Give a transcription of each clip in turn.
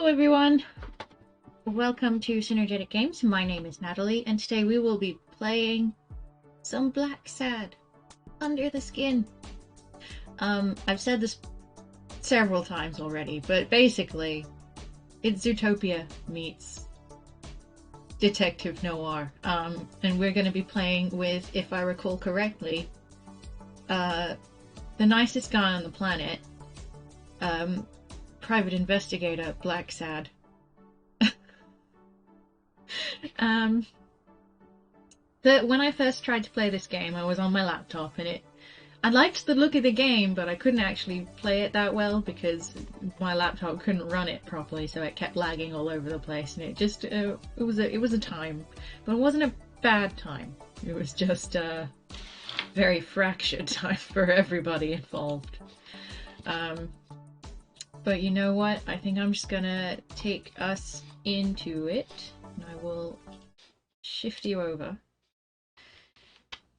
Hello everyone! Welcome to Synergetic Games. My name is Natalie, and today we will be playing some Blacksad, Under the Skin. I've said this several times already, but basically, it's Zootopia meets Detective Noir. And we're going to be playing with, if I recall correctly, the nicest guy on the planet, private investigator Blacksad. But when I first tried to play this game, I was on my laptop, and I liked the look of the game, but I couldn't actually play it that well because my laptop couldn't run it properly, so it kept lagging all over the place, and it was a time, but it wasn't a bad time. It was just a very fractured time for everybody involved. But you know what? I think I'm just gonna take us into it, and I will shift you over,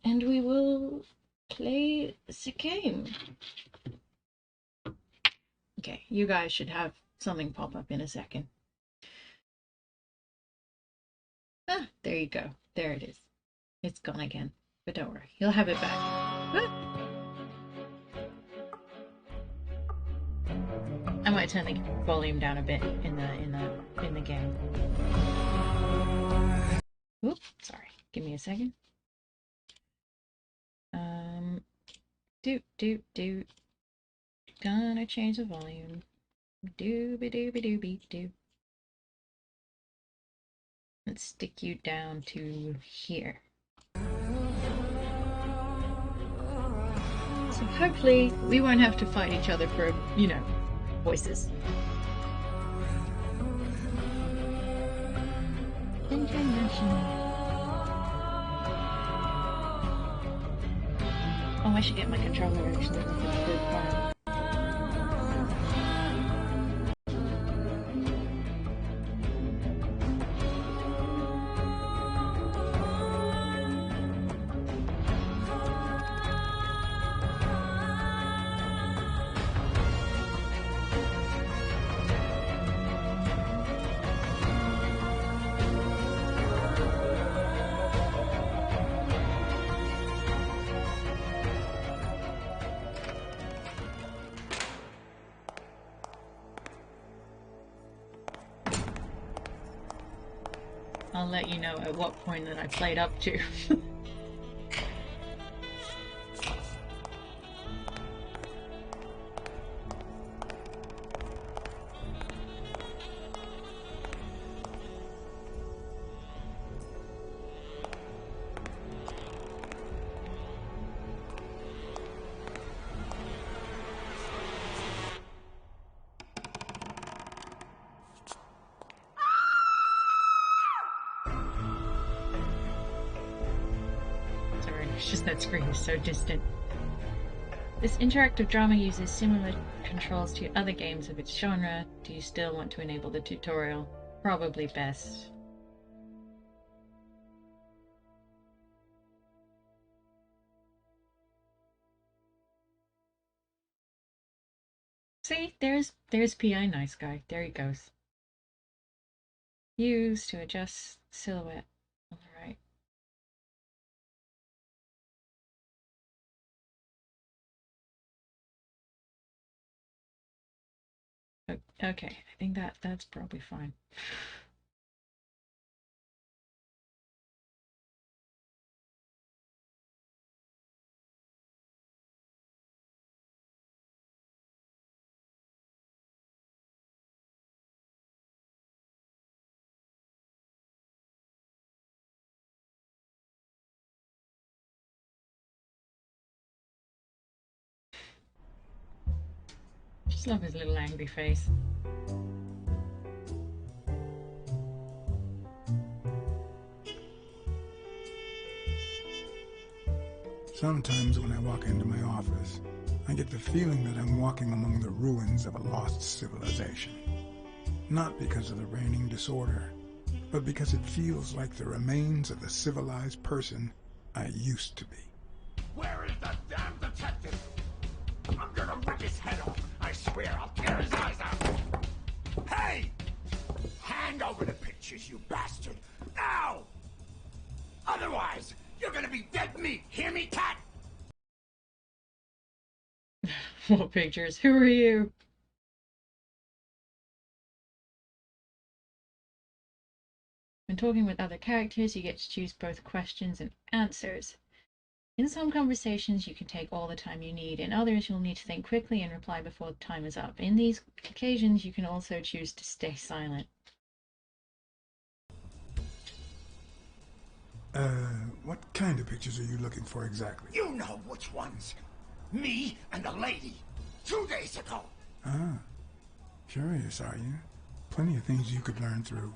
and we will play the game. Okay, you guys should have something pop up in a second. Ah, there you go. There it is. It's gone again, but don't worry, you'll have it back. Ah! I might turn the volume down a bit in the game. Oops, sorry. Give me a second. Gonna change the volume. Doobie-doobie-doobie-doo. Let's stick you down to here. So hopefully we won't have to fight each other for, you know, voices. International. Oh, I should get my controller actually. That's a good plan. I'll let you know at what point that I played up to. It's just that screen is so distant. This interactive drama uses similar controls to other games of its genre. Do you still want to enable the tutorial? Probably best. See, there's PI Nice Guy. There he goes. Use to adjust silhouette on the right. Okay, I think that's probably fine. Just love his little angry face. Sometimes when I walk into my office, I get the feeling that I'm walking among the ruins of a lost civilization. Not because of the reigning disorder, but because it feels like the remains of the civilized person I used to be. Where is the damn detective? I'm gonna rip his head off. I swear I'll tear his eyes out. Hey! Hand over the pictures, you bastard! Now! Otherwise, you're gonna be dead meat! Hear me, cat? What pictures? Who are you? When talking with other characters, you get to choose both questions and answers. In some conversations, you can take all the time you need. In others, you'll need to think quickly and reply before the time is up. In these occasions, you can also choose to stay silent. What kind of pictures are you looking for exactly? You know which ones. Me and the lady. 2 days ago. Ah, curious, are you? Plenty of things you could learn through.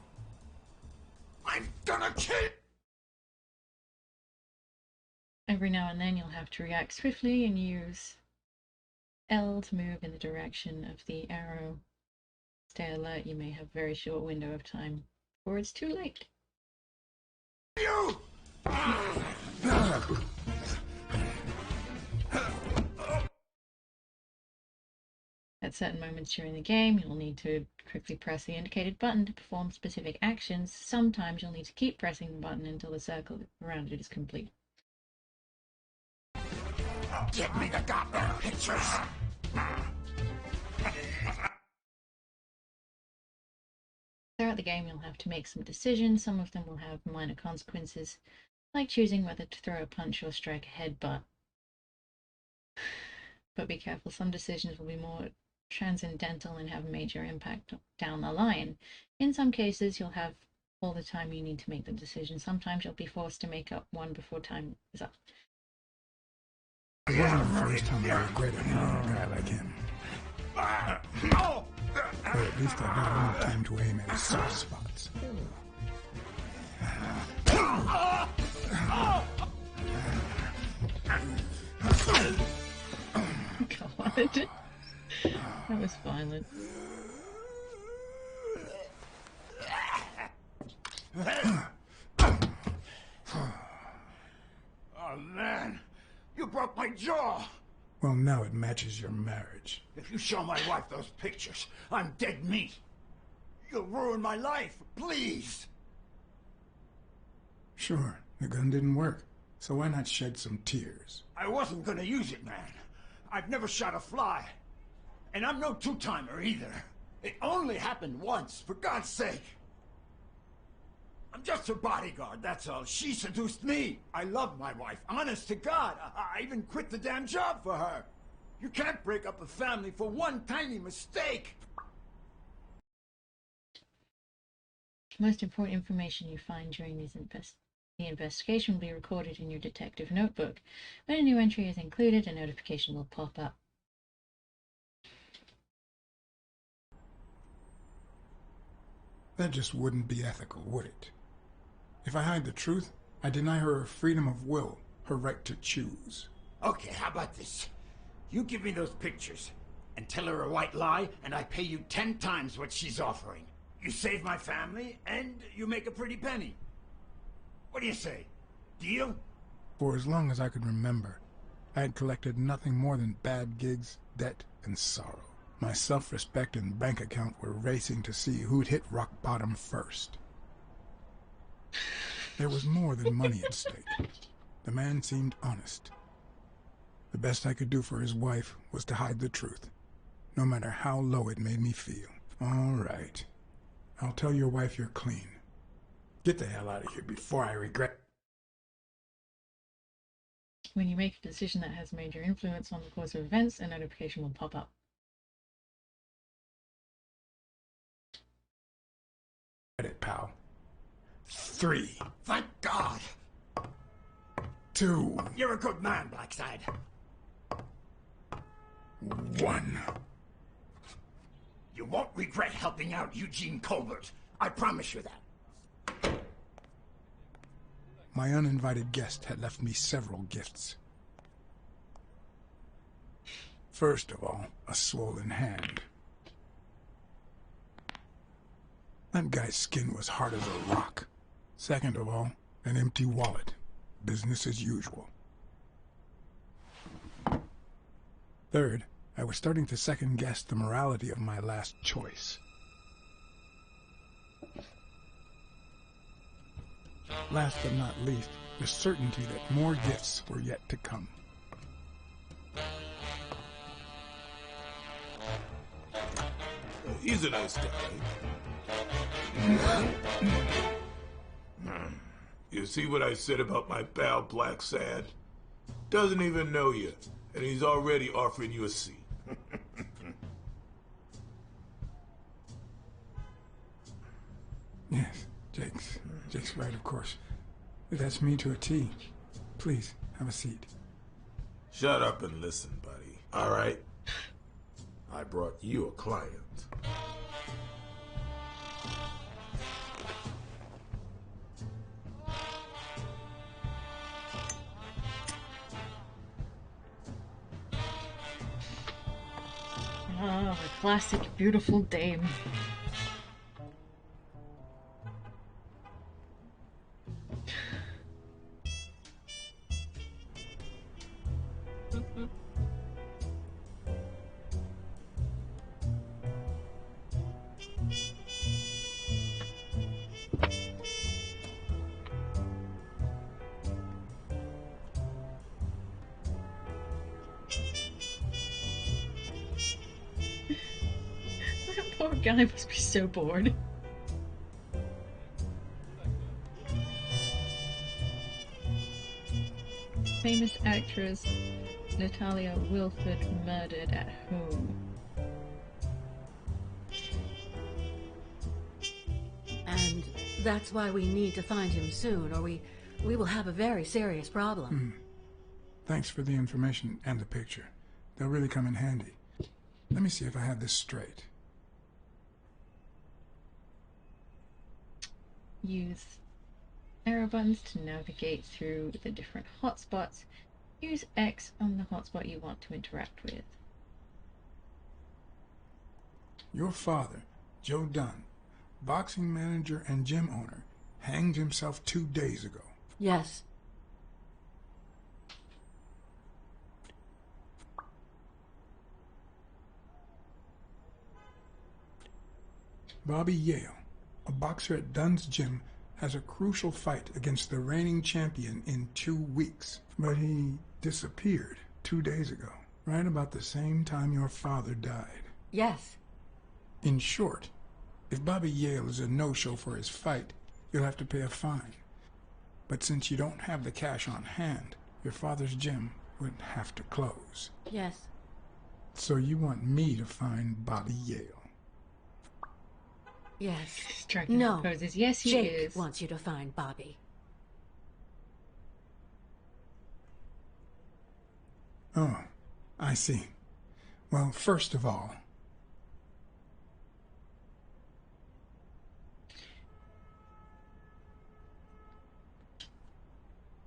I'm gonna kill... Every now and then, you'll have to react swiftly and use L to move in the direction of the arrow. Stay alert, you may have a very short window of time before it's too late. You! At certain moments during the game, you'll need to quickly press the indicated button to perform specific actions. Sometimes you'll need to keep pressing the button until the circle around it is complete. Give me the goddamn pictures! Throughout the game, you'll have to make some decisions. Some of them will have minor consequences, like choosing whether to throw a punch or strike a headbutt. But be careful, some decisions will be more transcendental and have a major impact down the line. In some cases, you'll have all the time you need to make the decision. Sometimes you'll be forced to make up one before time is up. It wasn't the first time I regretted having a guy like him. But at least I got enough time to aim at his soft spots. God. That was violent. Oh, man. You broke my jaw. Well, now it matches your marriage. If you show my wife those pictures, I'm dead meat. You'll ruin my life, please. Sure, the gun didn't work, so why not shed some tears? I wasn't gonna use it, man. I've never shot a fly. And I'm no two-timer either. It only happened once, for God's sake. I'm just her bodyguard, that's all. She seduced me. I love my wife, honest to God. I even quit the damn job for her. You can't break up a family for one tiny mistake. Most important information you find during the investigation will be recorded in your detective notebook. When a new entry is included, a notification will pop up. That just wouldn't be ethical, would it? If I hide the truth, I deny her freedom of will, her right to choose. Okay, how about this? You give me those pictures, and tell her a white lie, and I pay you 10 times what she's offering. You save my family, and you make a pretty penny. What do you say? Deal? For as long as I could remember, I had collected nothing more than bad gigs, debt, and sorrow. My self-respect and bank account were racing to see who'd hit rock bottom first. There was more than money at stake. The man seemed honest. The best I could do for his wife was to hide the truth, no matter how low it made me feel. All right. I'll tell your wife you're clean. Get the hell out of here before I regret. When you make a decision that has major influence on the course of events, a notification will pop up. Get it, pal. 3. Thank God. 2. You're a good man, Blacksad. 1. You won't regret helping out Eugene Colbert. I promise you that. My uninvited guest had left me several gifts. First of all, a swollen hand. That guy's skin was hard as a rock. Second of all, an empty wallet. Business as usual. Third, I was starting to second-guess the morality of my last choice. Last but not least, the certainty that more gifts were yet to come. He's a nice guy. You see what I said about my pal Blacksad? Doesn't even know you, and he's already offering you a seat. Yes, Jake's right, of course. That's me to a T. Please, have a seat. Shut up and listen, buddy. All right? I brought you a client. Ah, the classic beautiful dame. That poor guy must be so bored. Famous actress Natalia Wilford murdered at home. And that's why we need to find him soon, or we will have a very serious problem. Thanks for the information and the picture. They'll really come in handy. Let me see if I have this straight. Use arrow buttons to navigate through the different hotspots. Use X on the hotspot you want to interact with. Your father, Joe Dunn, boxing manager and gym owner, hanged himself 2 days ago. Yes. Bobby Yale, a boxer at Dunn's gym, has a crucial fight against the reigning champion in 2 weeks. But he disappeared 2 days ago, right about the same time your father died. Yes. In short, if Bobby Yale is a no-show for his fight, you'll have to pay a fine. But since you don't have the cash on hand, your father's gym would have to close. Yes. So you want me to find Bobby Yale? Yes. Striking No. poses. Yes, he Jake is. wants you to find Bobby. Oh, I see. Well, first of all,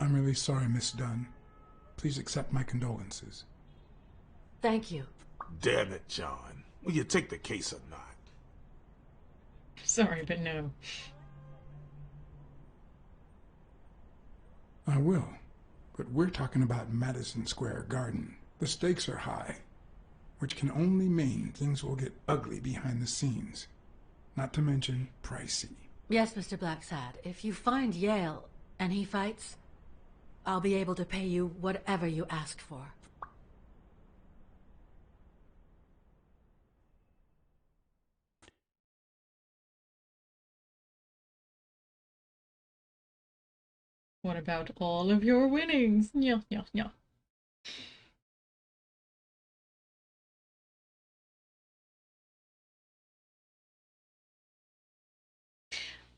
I'm really sorry, Miss Dunn. Please accept my condolences. Thank you. Damn it, John. Will you take the case or not? Sorry, but no. I will, but we're talking about Madison Square Garden. The stakes are high, which can only mean things will get ugly behind the scenes, not to mention pricey. Yes, Mr. Blacksad. If you find Yale and he fights, I'll be able to pay you whatever you asked for. What about all of your winnings? Yeah, yeah, yeah.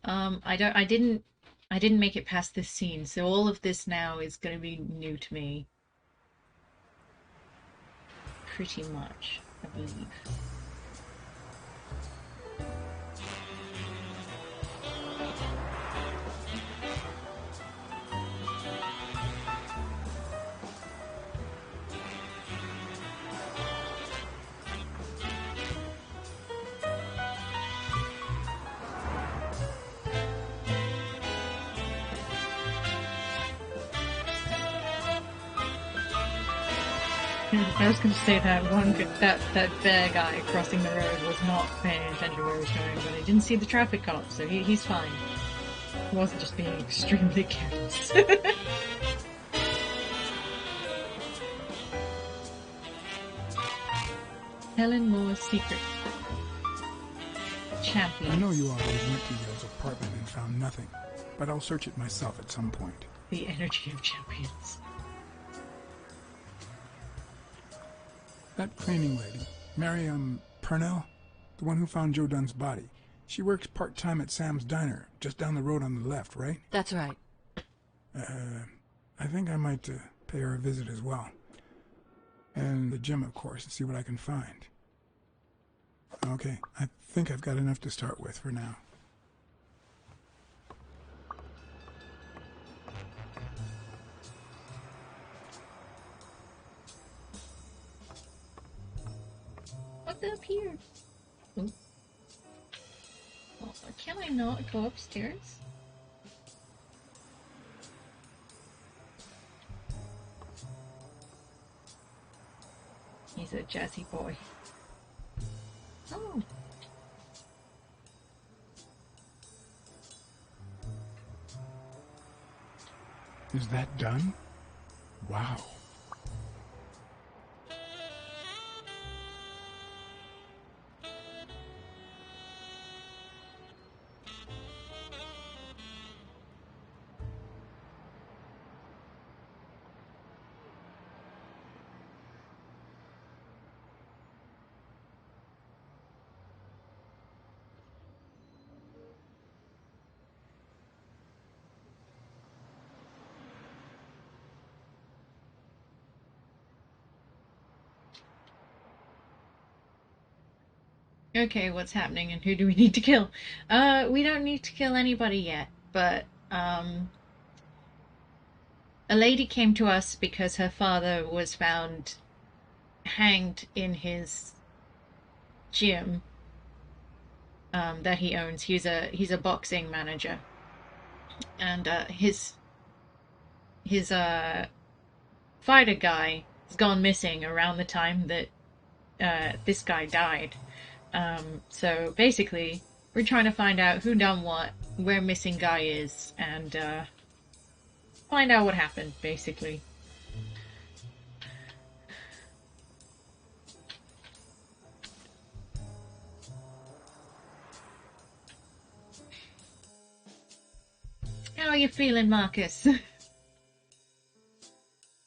I didn't make it past this scene, so all of this now is going to be new to me. Pretty much, I believe. I was going to say that that bear guy crossing the road was not paying attention to where he was going, but he didn't see the traffic cop, so he's fine. wasn't just being extremely careless. Helen Moore's secret. Champion. I know you always went to Yale's apartment and found nothing, but I'll search it myself at some point. The energy of champions. That cleaning lady, Mary, Purnell, the one who found Joe Dunn's body. She works part-time at Sam's Diner, just down the road on the left, right? That's right. I think I might pay her a visit as well. And the gym, of course, and see what I can find. Okay, I think I've got enough to start with for now. What's up here? Ooh. Oh, can I not go upstairs? He's a jazzy boy. Oh. Is that done? Wow. Okay, what's happening and who do we need to kill? We don't need to kill anybody yet, but, a lady came to us because her father was found hanged in his gym, that he owns. He's a boxing manager. And, his fighter guy has gone missing around the time that, this guy died. So basically, we're trying to find out who done what, where missing guy is, and find out what happened, basically. How are you feeling, Marcus?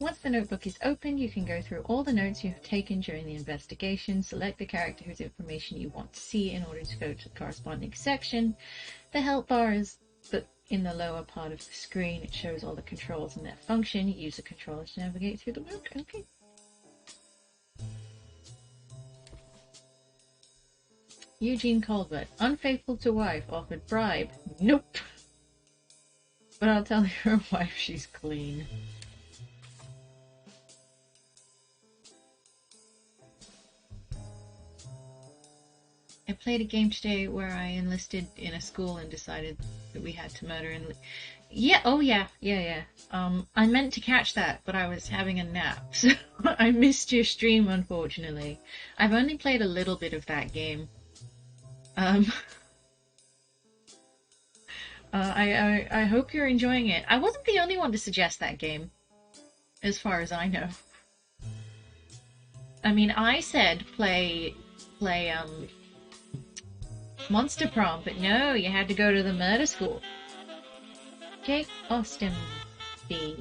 Once the notebook is opened, you can go through all the notes you have taken during the investigation, select the character whose information you want to see in order to go to the corresponding section. The help bar is in the lower part of the screen. It shows all the controls and their function. Use the controls to navigate through the book. Okay. Eugene Colbert, unfaithful to wife, offered bribe. Nope. But I'll tell your wife she's clean. I played a game today where I enlisted in a school and decided that we had to murder and... Yeah, oh yeah. I meant to catch that, but I was having a nap, so I missed your stream, unfortunately. I've only played a little bit of that game. I hope you're enjoying it. I wasn't the only one to suggest that game, as far as I know. I mean, I said play Monster Prom, but no, you had to go to the murder school. Jake Austin B.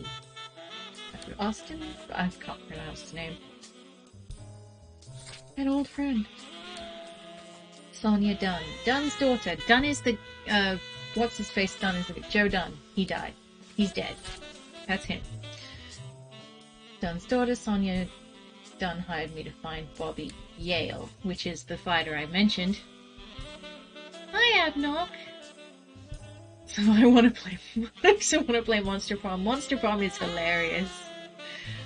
Austin? I can't pronounce his name. An old friend. Sonia Dunn. Dunn's daughter. Dunn is the, what's his face Dunn is the, Joe Dunn. He died. He's dead. That's him. Dunn's daughter, Sonia Dunn, hired me to find Bobby Yale, which is the fighter I mentioned. Hi, Abnock. So I want to play Monster Prom. Monster Prom is hilarious.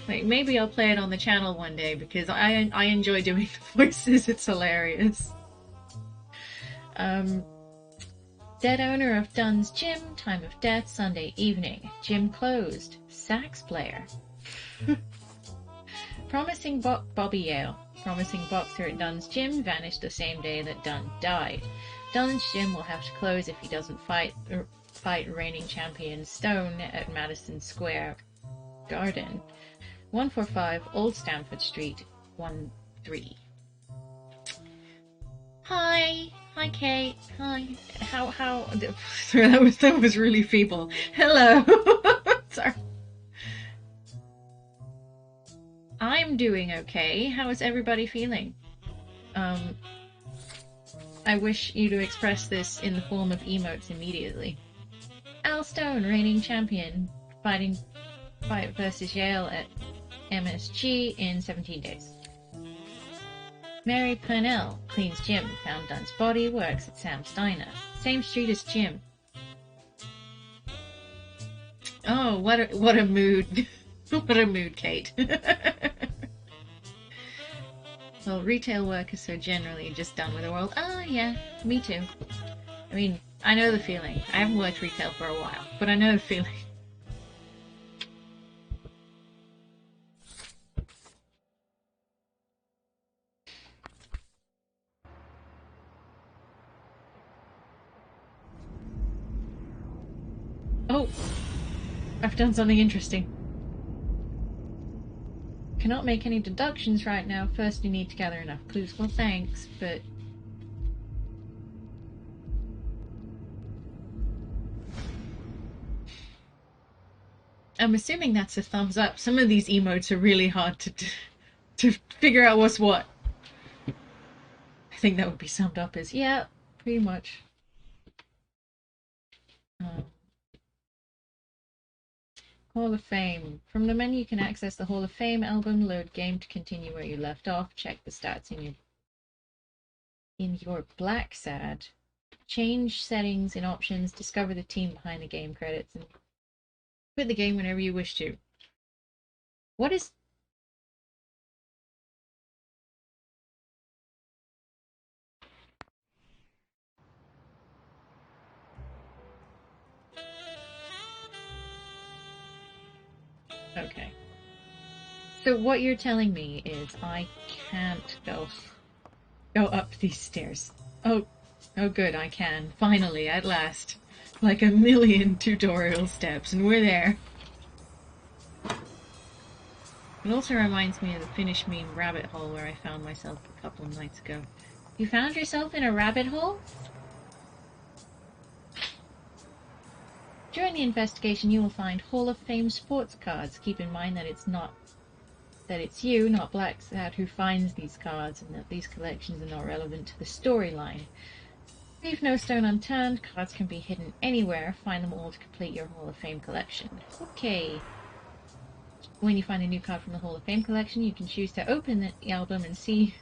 Like, maybe I'll play it on the channel one day because I enjoy doing the voices. It's hilarious. Dead owner of Dunn's gym. Time of death Sunday evening. Gym closed. Sax player. Promising Bobby Yale. Promising boxer at Dunn's gym vanished the same day that Dunn died. Dunn's gym will have to close if he doesn't fight fight reigning champion Stone at Madison Square Garden. 145 Old Stamford Street, 1-3. Hi. Hi, Kate. Hi. How... that was really feeble. Hello. Sorry. I'm doing okay. How is everybody feeling? I wish you to express this in the form of emotes immediately. Al Stone, reigning champion, fight versus Yale at MSG in 17 days. Mary Purnell cleans Jim, found Dunn's body, works at Sam's Diner. Same street as Jim. Oh, what a mood. What a mood, Kate. Well, retail workers are generally just done with the world. Oh, yeah, me too. I mean, I know the feeling. I haven't worked retail for a while, but I know the feeling. Oh! I've done something interesting. Cannot make any deductions right now. First you need to gather enough clues. Well, thanks, but... I'm assuming that's a thumbs up. Some of these emotes are really hard to figure out what's what. I think that would be summed up as, yeah, pretty much. Hall of Fame. From the menu you can access the Hall of Fame album, load game to continue where you left off, check the stats in your Blacksad, change settings in options, discover the team behind the game credits, and quit the game whenever you wish to. What is... Okay. So what you're telling me is I can't go up these stairs. Oh good, I can. Finally, at last. Like a million tutorial steps, and we're there. It also reminds me of the Finnish meme rabbit hole where I found myself a couple of nights ago. You found yourself in a rabbit hole? During the investigation, you will find Hall of Fame sports cards. Keep in mind that it's you, not Blacksad, who finds these cards, and that these collections are not relevant to the storyline. Leave no stone unturned. Cards can be hidden anywhere. Find them all to complete your Hall of Fame collection. Okay. When you find a new card from the Hall of Fame collection, you can choose to open the album and see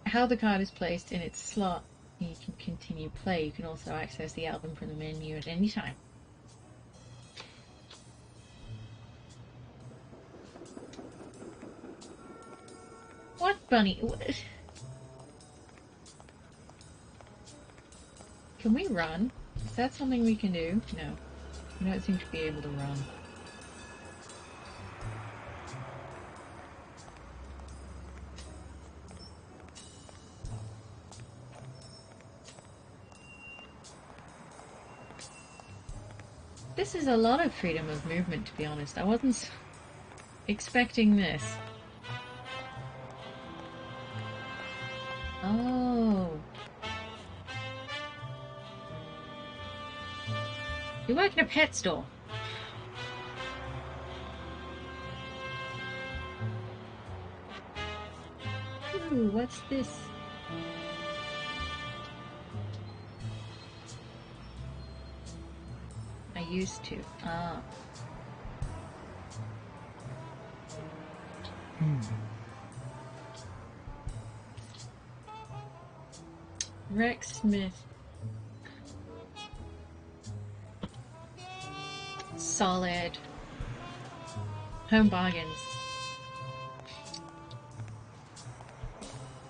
how the card is placed in its slot. You can continue play. You can also access the album from the menu at any time. What bunny? Can we run? Is that something we can do? No. We don't seem to be able to run. This is a lot of freedom of movement, to be honest. I wasn't expecting this. Oh. You work in a pet store. Ooh, what's this? I used to. Ah. Rex Smith. Solid. Home Bargains.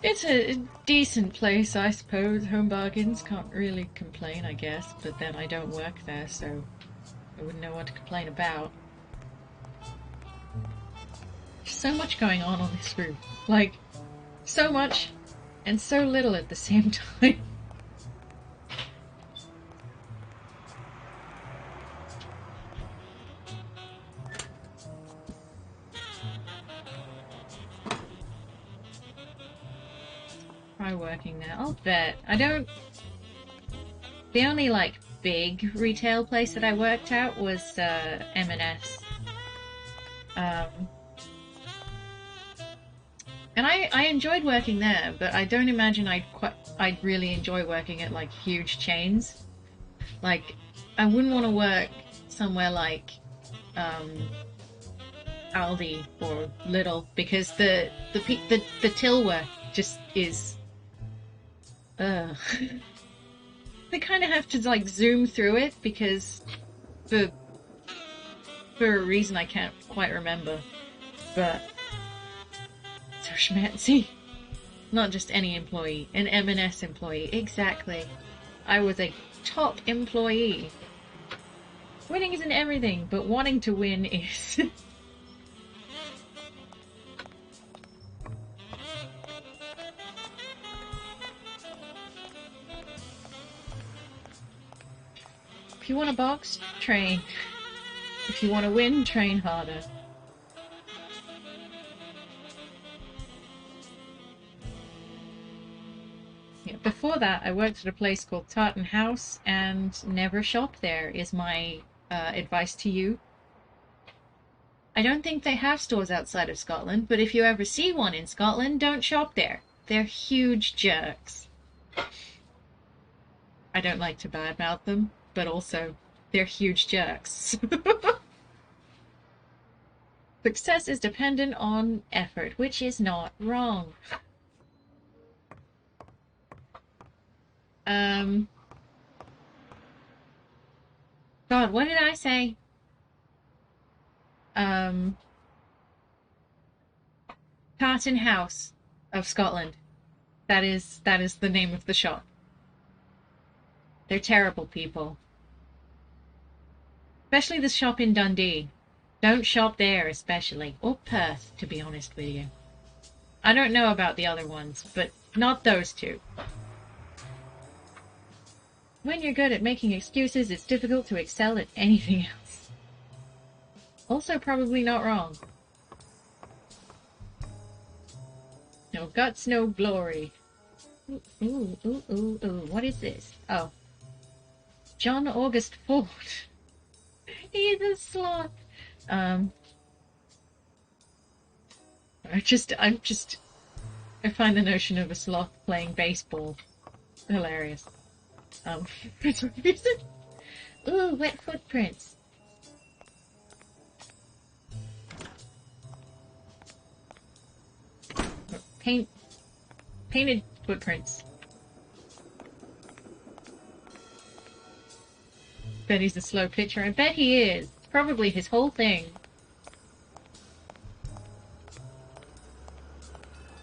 It's a decent place, I suppose. Home Bargains. Can't really complain, I guess. But then I don't work there, so I wouldn't know what to complain about. There's so much going on this room. Like, so much and so little at the same time. try working there. I'll bet. I don't... The only, like, big retail place that I worked at was, M&S. And I enjoyed working there, but I don't imagine I'd really enjoy working at, like, huge chains. Like, I wouldn't want to work somewhere like, Aldi or Lidl, because the till work just is... Ugh. They kind of have to, like, zoom through it, because for a reason I can't quite remember. But... so schmancy. Not just any employee, an M&S employee, exactly. I was a top employee. Winning isn't everything, but wanting to win is. If you want a box, train. If you want to win, train harder. Yeah, before that, I worked at a place called Tartan House, and never shop there is my advice to you. I don't think they have stores outside of Scotland, but if you ever see one in Scotland, don't shop there. They're huge jerks. I don't like to badmouth them, but also, they're huge jerks. Success is dependent on effort, which is not wrong. God, what did I say? Tartan House of Scotland. That is the name of the shop. They're terrible people. Especially the shop in Dundee. Don't shop there, especially. Or Perth, to be honest with you. I don't know about the other ones, but not those two. When you're good at making excuses, it's difficult to excel at anything else. Also probably not wrong. No guts, no glory. Ooh, ooh, ooh, ooh. What is this? Oh. John August Ford. He's a sloth. I find the notion of a sloth playing baseball hilarious. For some reason. Ooh, wet footprints. Painted footprints. Bet he's a slow pitcher. I bet he is. It's probably his whole thing.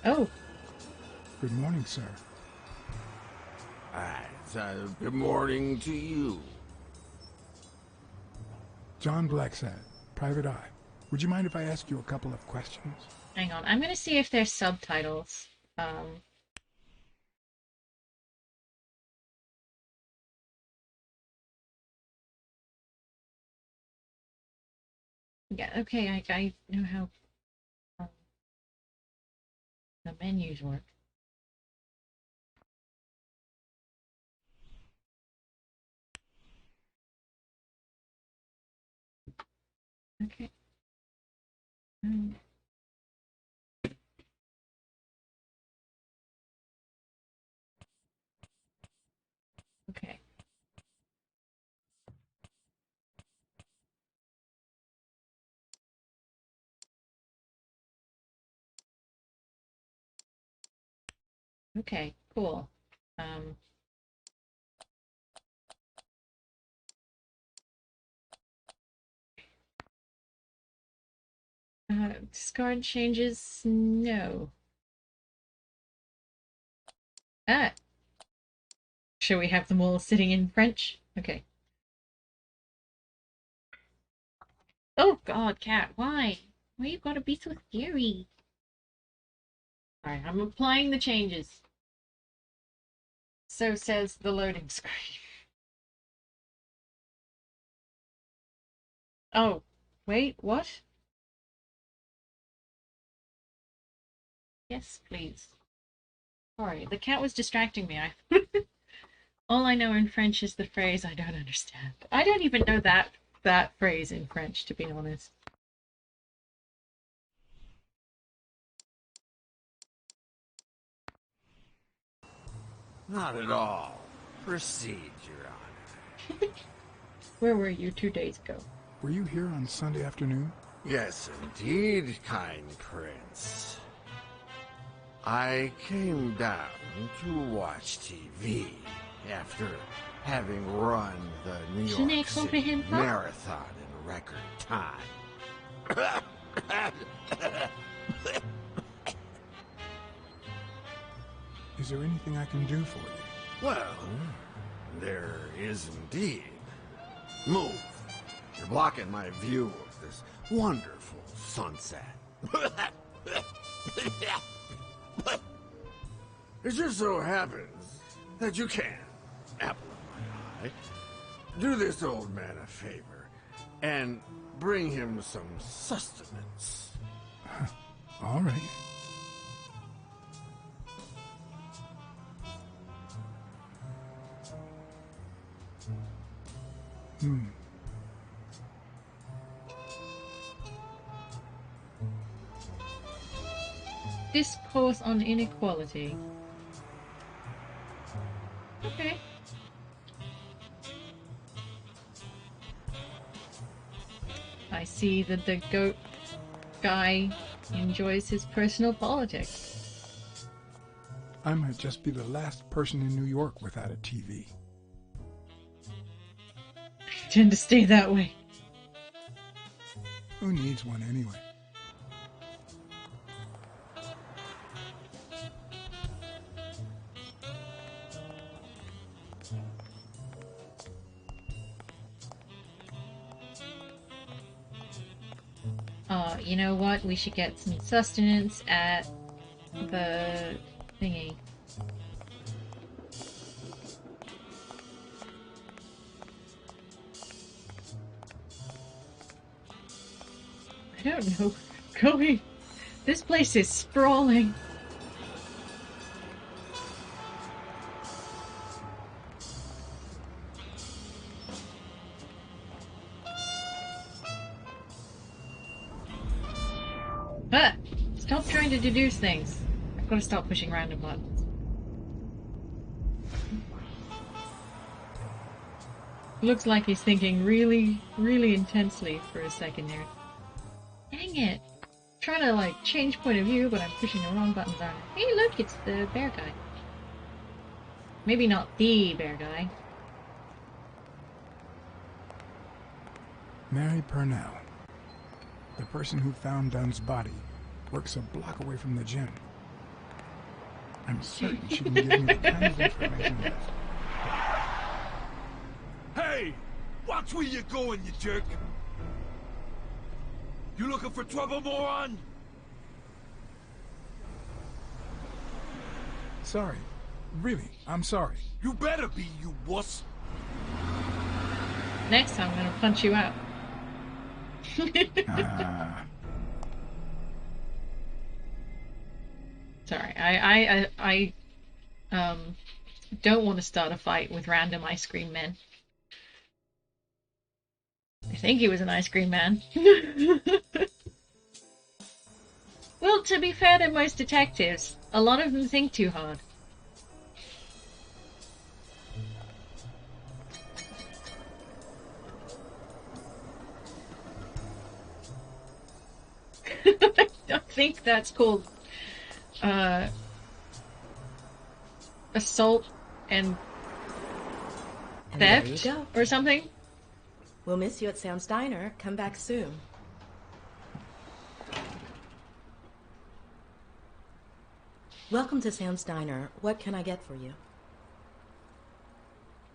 Oh. Good morning, sir. Good morning to you. John Blacksad, Private Eye. Would you mind if I ask you a couple of questions? Hang on. I'm gonna see if there's subtitles. Yeah, okay, I know how the menus work. Okay. Okay. Okay, cool. Discard changes? No. Ah! Shall we have them all sitting in French? Okay. Oh god, cat, why? Why you gotta be so scary? Alright, I'm applying the changes. So says the loading screen. Oh, wait, what? Yes, please. Sorry, the cat was distracting me. All I know in French is the phrase I don't understand. I don't even know that phrase in French, to be honest. Not at all. Proceed, Your Honor. Where were you 2 days ago? Were you here on Sunday afternoon? Yes, indeed, kind prince. I came down to watch TV after having run the New Je n'ai York City compris pas. Marathon in record time. Is there anything I can do for you? Well, there is indeed. Move. You're blocking my view of this wonderful sunset. It just so happens that you can, apple of my eye, do this old man a favor and bring him some sustenance. All right. Discourse on inequality. Okay. I see that the goat guy enjoys his personal politics. I might just be the last person in New York without a TV. I tend to stay that way. Who needs one anyway? You know what? We should get some sustenance at the thingy. I don't know. Going. This place is sprawling. Ah! Stop trying to deduce things. I've got to stop pushing random buttons. Looks like he's thinking really, really intensely for a second there. Dang it! Trying to like change point of view, but I'm pushing the wrong buttons on it. Hey, look, it's the bear guy. Maybe not the bear guy. Mary Purnell, the person who found Dunn's body, works a block away from the gym. I'm certain she can give me the kind of information that... Hey! Watch where you're going, you jerk! You looking for trouble, moron? Sorry. Really, I'm sorry. You better be, you wuss! Next time I'm gonna punch you out. Sorry, I don't want to start a fight with random ice cream men. I think he was an ice cream man. Well, to be fair to most detectives, a lot of them think too hard. I think that's called assault and There you theft go. or something. We'll miss you at Sam's Diner. Come back soon. Welcome to Sam's Diner. What can I get for you?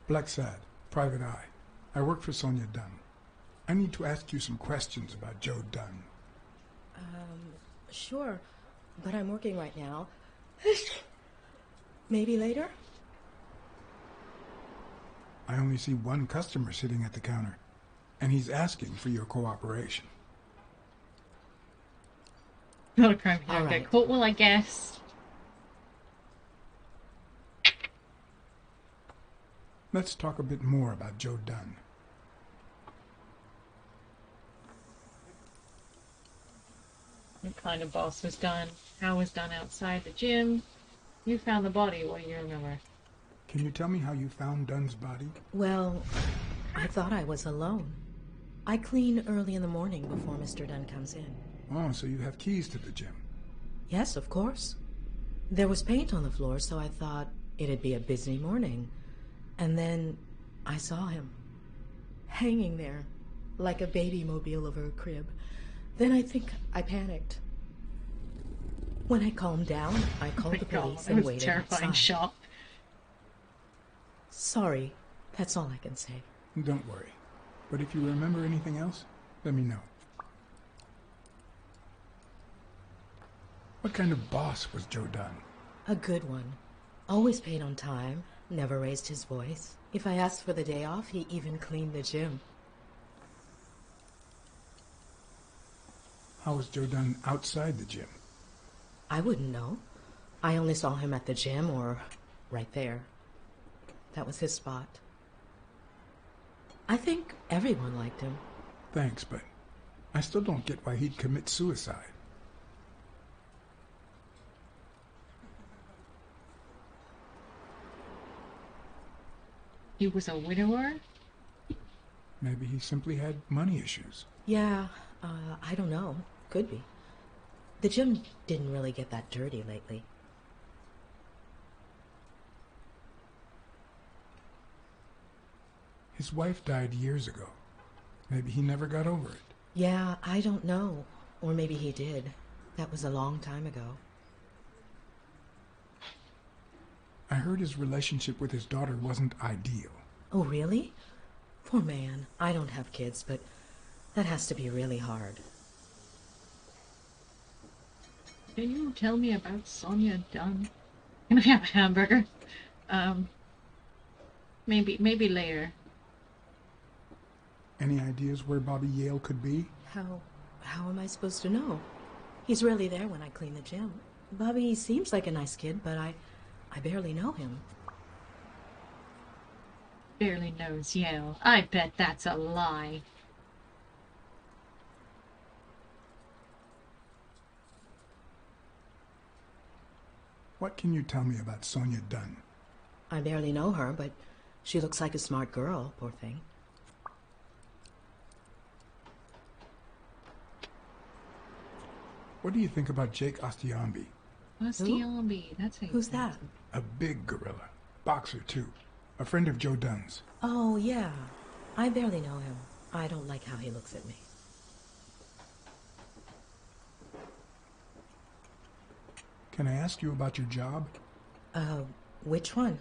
Blacksad, Private Eye. I work for Sonia Dunn. I need to ask you some questions about Joe Dunn. Sure, but I'm working right now. Maybe later? I only see one customer sitting at the counter, and he's asking for your cooperation. Not a crime. You All don't get right. caught. Well, I guess. Let's talk a bit more about Joe Dunn. What kind of boss was done? How was done outside the gym? You found the body, what do you remember? Can you tell me how you found Dunn's body? Well, I thought I was alone. I clean early in the morning before Mr. Dunn comes in. Oh, so you have keys to the gym. Yes, of course. There was paint on the floor, so I thought it'd be a busy morning. And then I saw him, hanging there, like a baby mobile over a crib. Then I think I panicked. When I calmed down, I called the police and waited terrifying outside. shot. Sorry, that's all I can say. Don't worry. But if you remember anything else, let me know. What kind of boss was Joe Dunn? A good one. Always paid on time, never raised his voice. If I asked for the day off, he even cleaned the gym. How was Joe Dunn outside the gym? I wouldn't know. I only saw him at the gym or right there. That was his spot. I think everyone liked him. Thanks, but I still don't get why he'd commit suicide. He was a widower? Maybe he simply had money issues. Yeah, I don't know. Could be. The gym didn't really get that dirty lately. His wife died years ago. Maybe he never got over it. Yeah, I don't know. Or maybe he did. That was a long time ago. I heard his relationship with his daughter wasn't ideal. Oh, really? Poor man. I don't have kids, but that has to be really hard. Can you tell me about Sonia Dunn? Can I have a hamburger? Maybe later. Any ideas where Bobby Yale could be? How am I supposed to know? He's rarely there when I clean the gym. Bobby seems like a nice kid, but I barely know him. Barely knows Yale. I bet that's a lie. What can you tell me about Sonia Dunn? I barely know her, but she looks like a smart girl, poor thing. What do you think about Jake Ostiambi? Ostiambi, that's how you Who's pronounce that? A big gorilla. Boxer, too. A friend of Joe Dunn's. Oh, yeah. I barely know him. I don't like how he looks at me. Can I ask you about your job? Which one?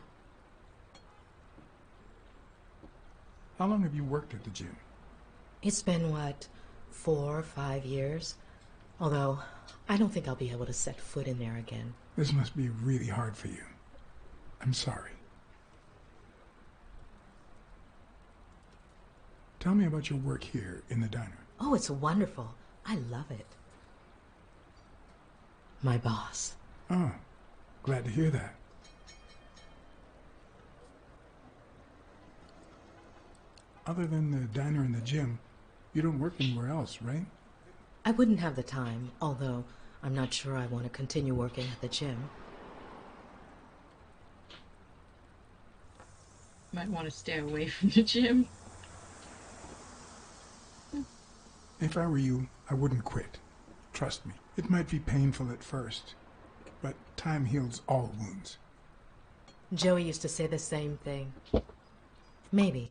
How long have you worked at the gym? It's been, what, 4 or 5 years? Although, I don't think I'll be able to set foot in there again. This must be really hard for you. I'm sorry. Tell me about your work here in the diner. Oh, it's wonderful. I love it. My boss. Oh, glad to hear that. Other than the diner and the gym, you don't work anywhere else, right? I wouldn't have the time, although I'm not sure I want to continue working at the gym. Might want to stay away from the gym. If I were you, I wouldn't quit. Trust me, it might be painful at first, but time heals all wounds. Joey used to say the same thing. Maybe.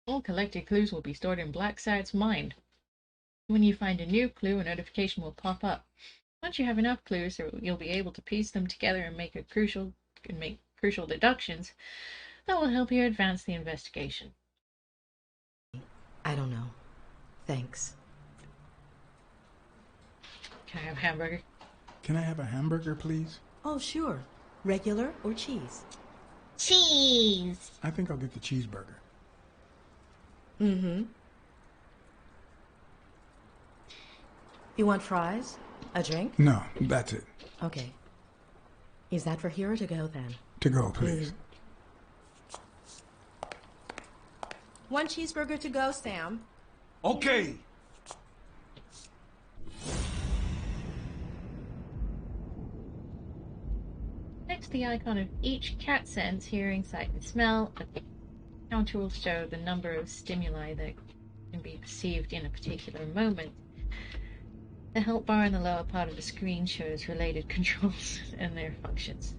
All collected clues will be stored in Blacksad's mind. When you find a new clue, a notification will pop up. Once you have enough clues, you'll be able to piece them together and make crucial deductions that will help you advance the investigation. I don't know. Thanks. Can I have a hamburger? Can I have a hamburger, please? Oh, sure. Regular or cheese? Cheese! I think I'll get the cheeseburger. Mm-hmm. You want fries? A drink? No, that's it. Okay. Is that for here or to go then? To go, please. One cheeseburger to go, Sam. Okay. Next, the icon of each cat sense, hearing, sight, and smell. The counter will show the number of stimuli that can be perceived in a particular moment. The help bar in the lower part of the screen shows related controls and their functions.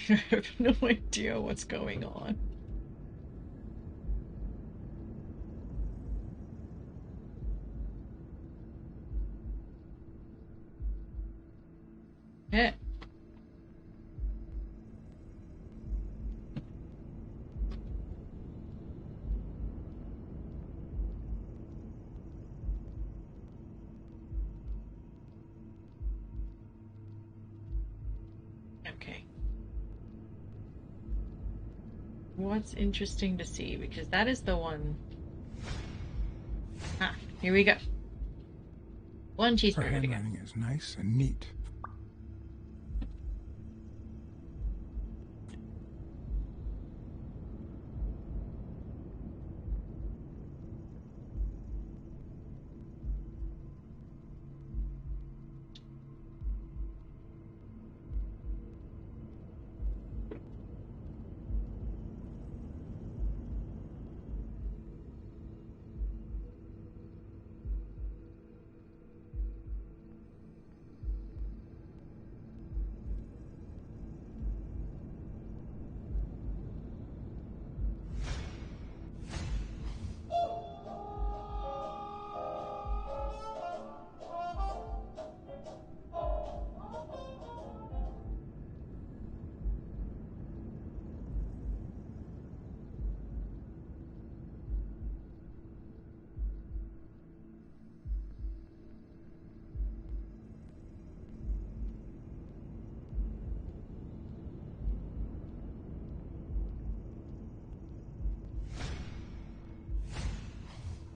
I have no idea what's going on. Yeah. Okay. What's interesting to see? Because that is the one. Ah, here we go. One Her cheeseburger to go. handwriting is nice and neat.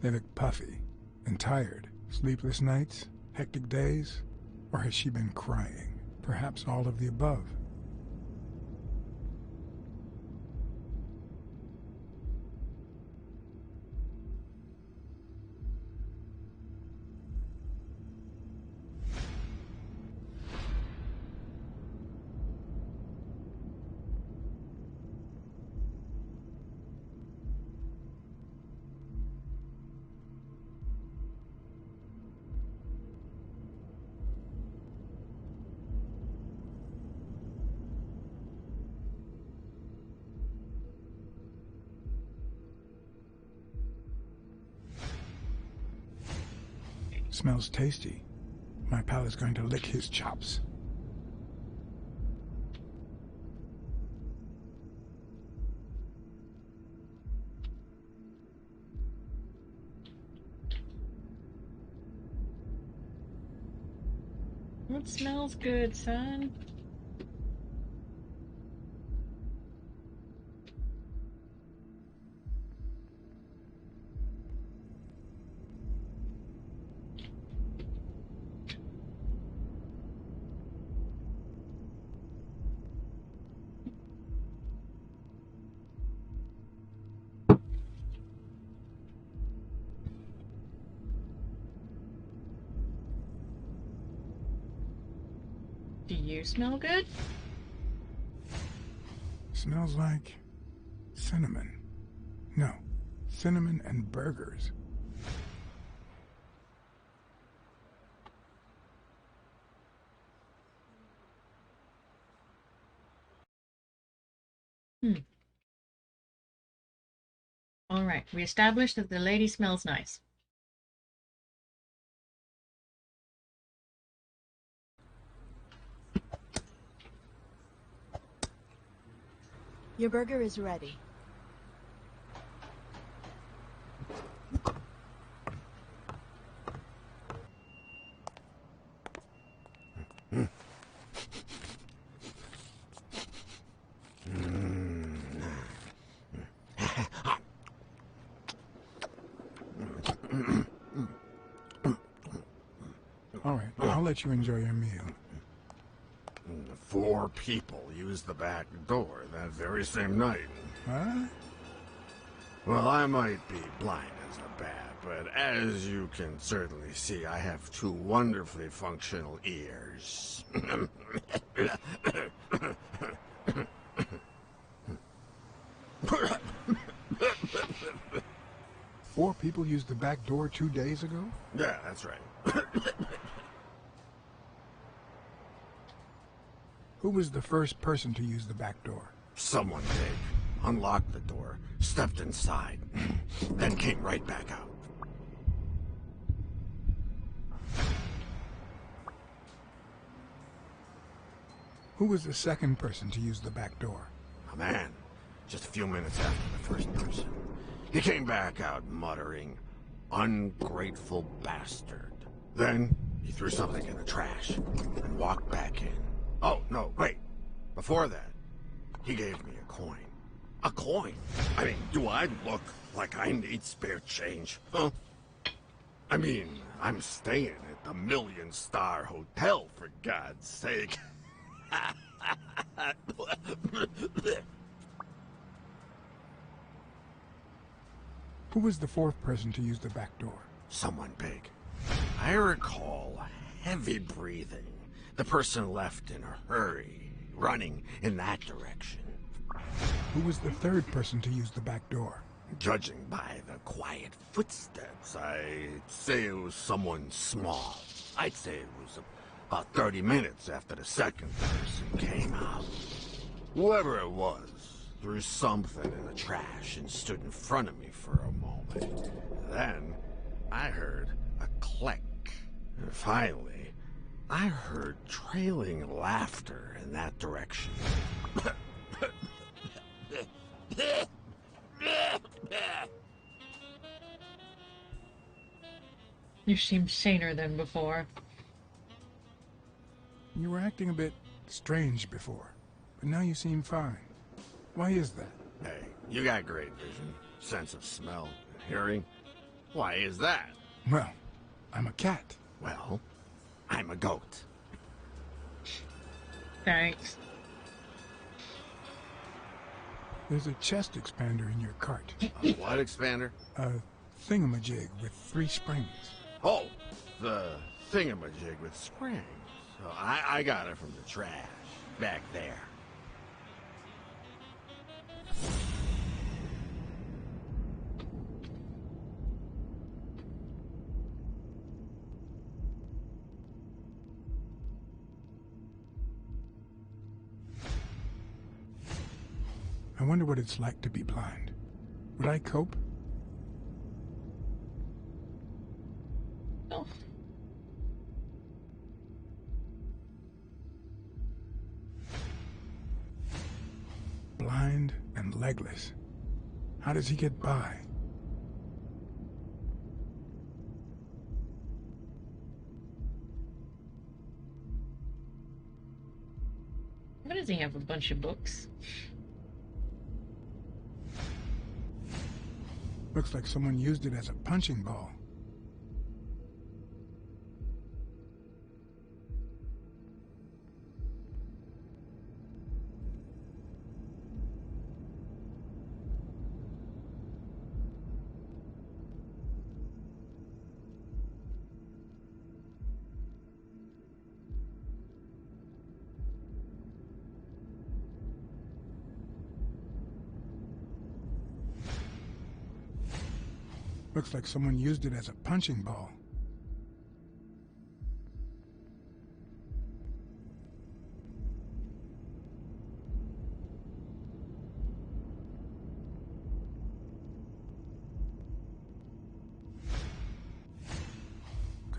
They look puffy and tired. Sleepless nights? Hectic days? Or has she been crying? Perhaps all of the above. Smells tasty. My pal is going to lick his chops. It smells good, son. Do you smell good? Smells like cinnamon. No, cinnamon and burgers. All right, we established that the lady smells nice. Your burger is ready. All right, I'll let you enjoy your meal. 4 people used the back door that very same night. What? Well, I might be blind as a bat, but as you can certainly see, I have 2 wonderfully functional ears. 4 people used the back door 2 days ago? Yeah, that's right. Who was the first person to use the back door? Someone big unlocked the door, stepped inside, then came right back out. Who was the second person to use the back door? A man, just a few minutes after the first person. He came back out muttering, "Ungrateful bastard." Then he threw something in the trash and walked back in. Oh, no, wait. Before that, he gave me a coin. A coin? I mean, do I look like I need spare change, huh? I mean, I'm staying at the Million-Star Hotel, for God's sake. Who was the 4th person to use the back door? Someone big. I recall heavy breathing. The person left in a hurry, running in that direction. Who was the 3rd person to use the back door? Judging by the quiet footsteps, I'd say it was someone small. I'd say it was about 30 minutes after the second person came out. Whoever it was threw something in the trash and stood in front of me for a moment. Then I heard a click. And finally, I heard trailing laughter in that direction. You seem saner than before. You were acting a bit strange before, but now you seem fine. Why is that? Hey, you got great vision, sense of smell, and hearing. Why is that? Well, I'm a cat. Well, I'm a goat. Thanks. There's a chest expander in your cart. A what expander? A thingamajig with 3 springs. Oh, the thingamajig with springs. So I got it from the trash, back there. I wonder what it's like to be blind. Would I cope? Oh. Blind and legless. How does he get by? Why does he have a bunch of books? Looks like someone used it as a punching ball. Looks like someone used it as a punching ball.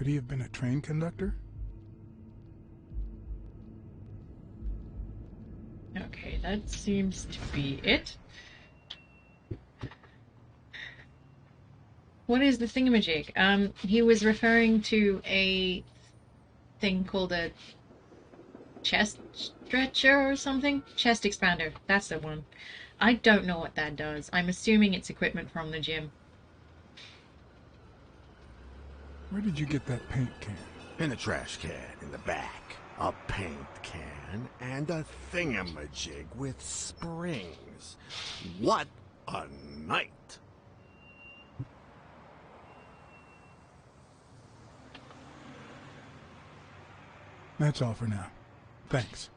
Could he have been a train conductor? Okay, that seems to be it. What is the thingamajig? He was referring to a thing called a chest stretcher or something? Chest expander. That's the one. I don't know what that does. I'm assuming it's equipment from the gym. Where did you get that paint can? In the trash can in the back. A paint can and a thingamajig with springs. What a night! That's all for now. Thanks.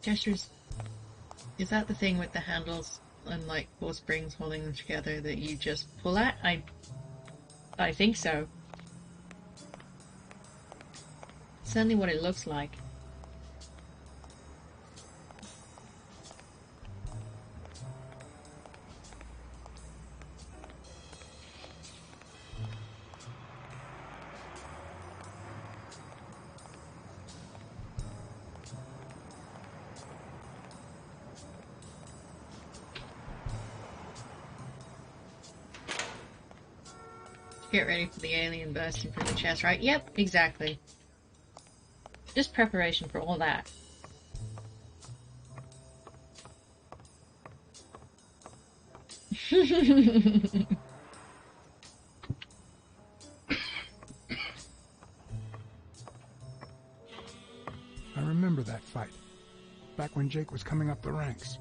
Gestures. Is that the thing with the handles and like 4 springs holding them together that you just pull at? I think so. Certainly what it looks like. Get ready for the alien bursting through the chest, right? Yep, exactly. Just preparation for all that. I remember that fight. Back when Jake was coming up the ranks.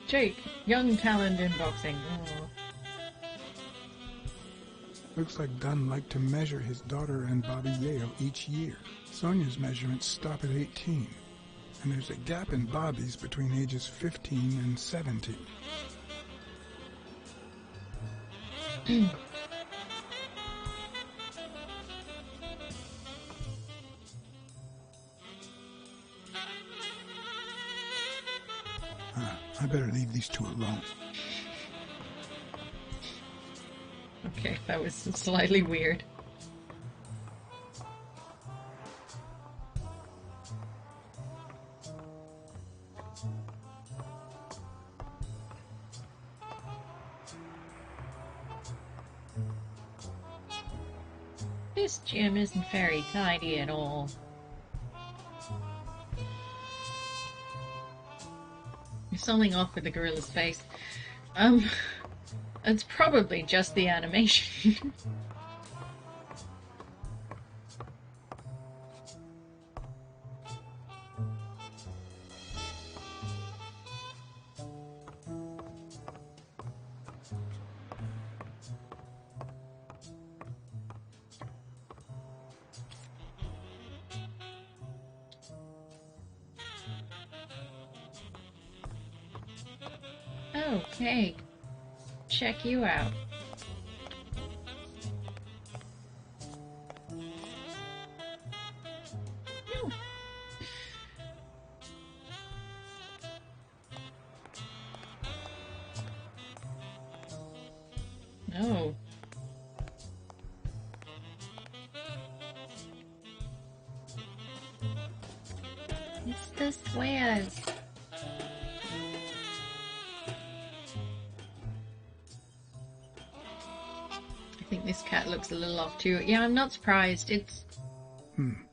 Jake, young talent in boxing. Oh. Looks like Gunn liked to measure his daughter and Bobby Yale each year. Sonia's measurements stop at 18, and there's a gap in Bobby's between ages 15 and 17. I better leave these two alone. Okay, that was slightly weird. This gym isn't very tidy at all. There's something off with the gorilla's face. It's probably just the animation. Okay, check you out. No. It's the squares. I think this cat looks a little off too. Yeah, I'm not surprised. It's...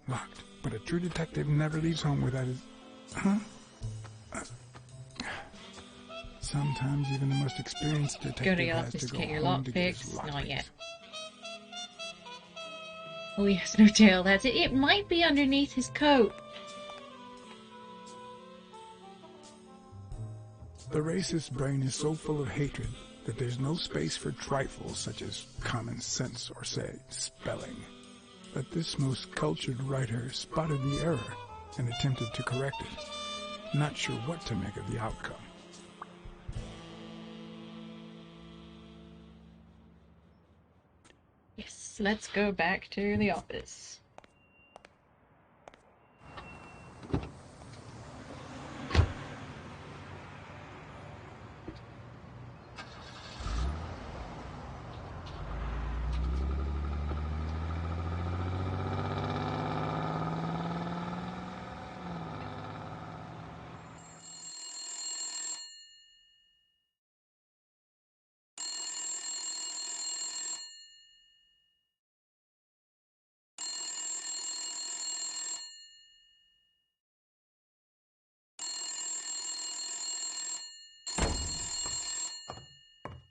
Locked. But a true detective never leaves home without his... Huh? Sometimes even the most experienced detective Go to your has office to to go get your home lock to get his fixed. lock Not fixed. yet. Oh, he has no tail. That's it. It might be underneath his coat. The racist brain is so full of hatred that there's no space for trifles such as common sense or, say, spelling. But this most cultured writer spotted the error and attempted to correct it, not sure what to make of the outcome. Yes, let's go back to the office.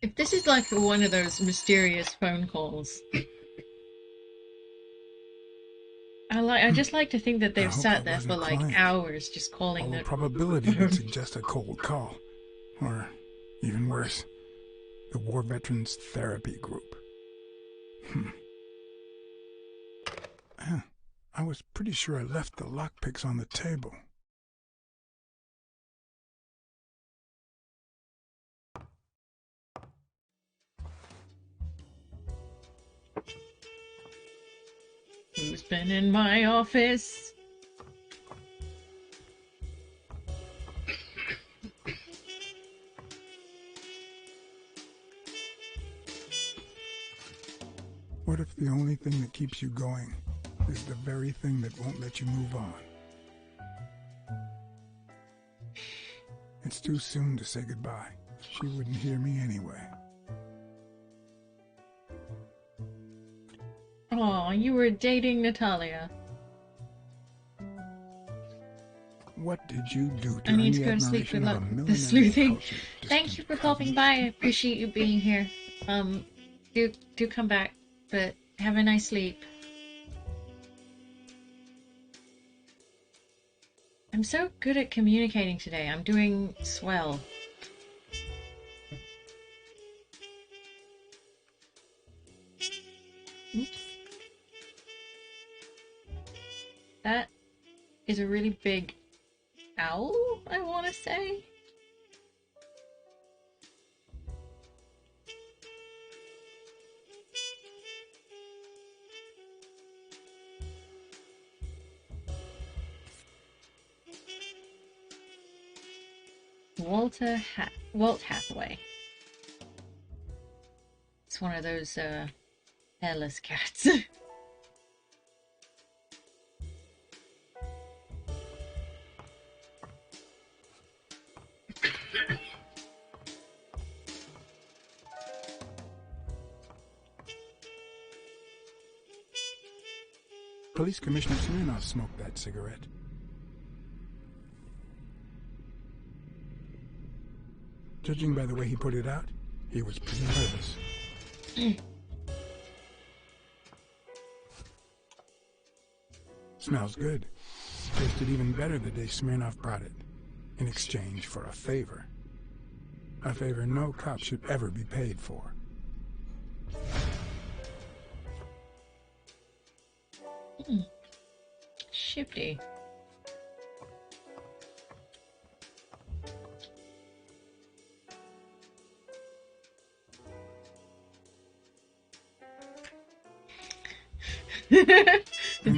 If this is like one of those mysterious phone calls, I just like to think that they've sat there for like hours just calling All the probability would suggest a cold call. Or, even worse, the War Veterans Therapy Group. I was pretty sure I left the lockpicks on the table. Who's been in my office? What if the only thing that keeps you going is the very thing that won't let you move on? It's too soon to say goodbye. She wouldn't hear me anyway. Aw, you were dating Natalia. What did you do to I need to earn go the to sleep. Good admiration of luck. a The millionaire sleuthing. culture Thank you distant for popping cousin? by. I appreciate you being here. Do come back, but have a nice sleep. I'm so good at communicating today. I'm doing swell. Oops. That is a really big owl, I want to say. Walt Hathaway. It's one of those hairless cats. Police Commissioner Smirnoff smoked that cigarette. Judging by the way he put it out, he was pretty nervous. Smells good. Tasted even better the day Smirnoff brought it, in exchange for a favor. A favor no cop should ever be paid for. Shifty. The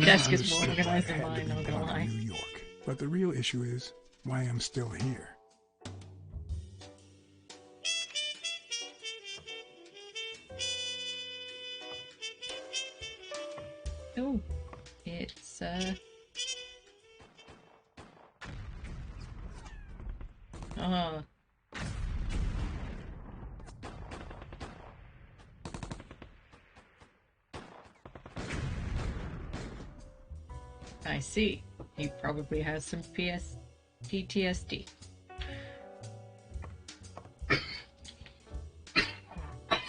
desk is more organized than mine, not gonna lie. New York. But the real issue is why I'm still here. Oh, it's oh. I see. He probably has some PTSD.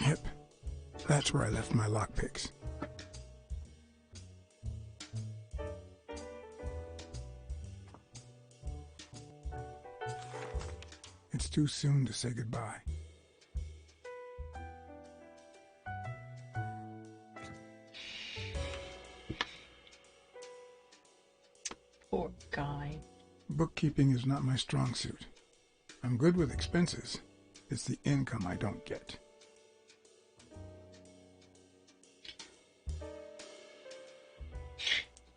Yep. That's where I left my lockpicks. It's too soon to say goodbye. Poor guy. Bookkeeping is not my strong suit. I'm good with expenses. It's the income I don't get.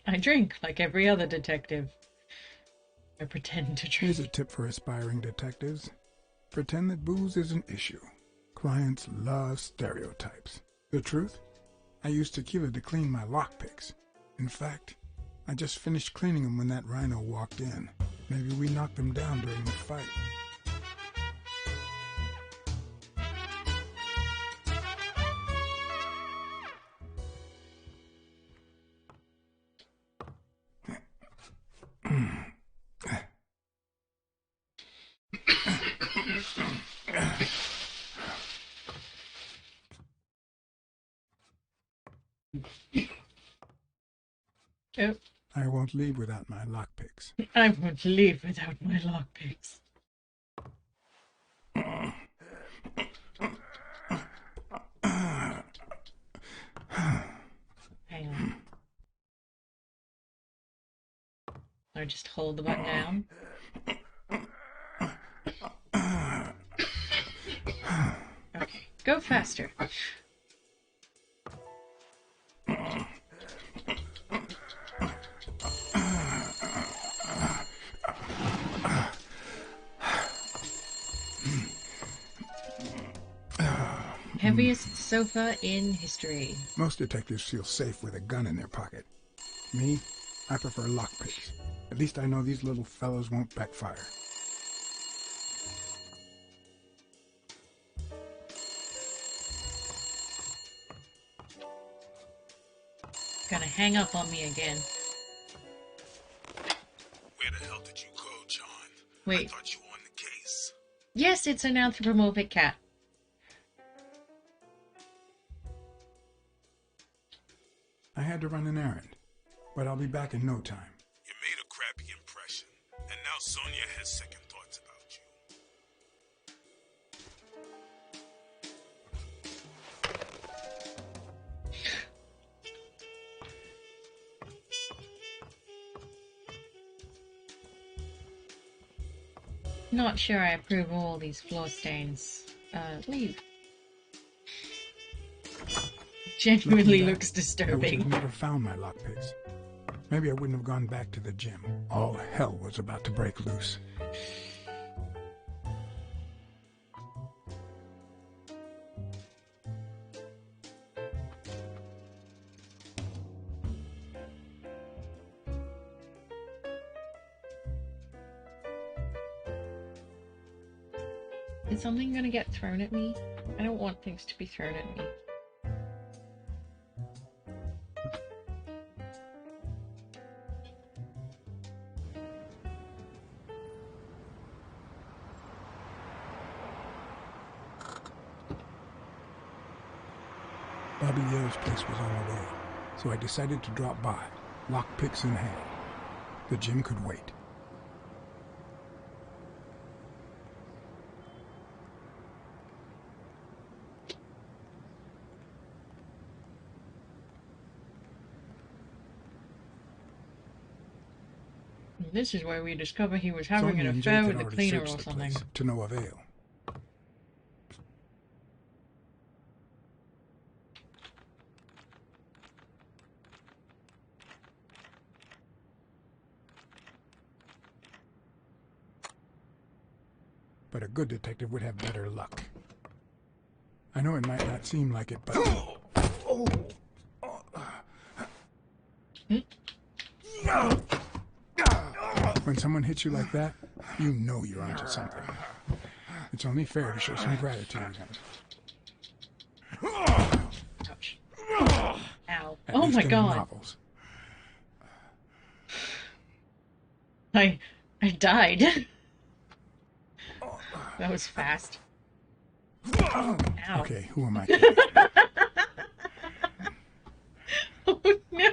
I drink like every other detective. I pretend to drink. Here's a tip for aspiring detectives. Pretend that booze is an issue. Clients love stereotypes. The truth? I use tequila to clean my lockpicks. In fact, I just finished cleaning them when that rhino walked in. Maybe we knocked them down during the fight. Oh. I won't leave without my lockpicks. I won't leave without my lockpicks. Hang on. I just hold the button down. Okay, go faster. Heaviest sofa in history. Most detectives feel safe with a gun in their pocket. Me, I prefer lockpicks. At least I know these little fellows won't backfire. Gonna hang up on me again. Where the hell did you go, John? Wait. I thought you were on the case. Yes, it's an anthropomorphic cat. I had to run an errand, but I'll be back in no time. You made a crappy impression, and now Sonia has second thoughts about you. Not sure I approve of all these floor stains. Leave. Genuinely looks I wish disturbing. I'd never found my lockpicks. Maybe I wouldn't have gone back to the gym. All hell was about to break loose. Is something gonna get thrown at me? I don't want things to be thrown at me. Bobby Yale's place was on the road, so I decided to drop by, lockpicks in hand. The gym could wait. This is where we discover he was having Sonia an and affair Jake with had the already cleaner searched or the something. place, to no avail. But a good detective would have better luck. I know it might not seem like it, but... When someone hits you like that, you know you're onto something. It's only fair to show some gratitude. Ouch. Ow. At Oh least my in god. novels. I died. That was fast. Ow. Okay, who am I kidding? Oh no.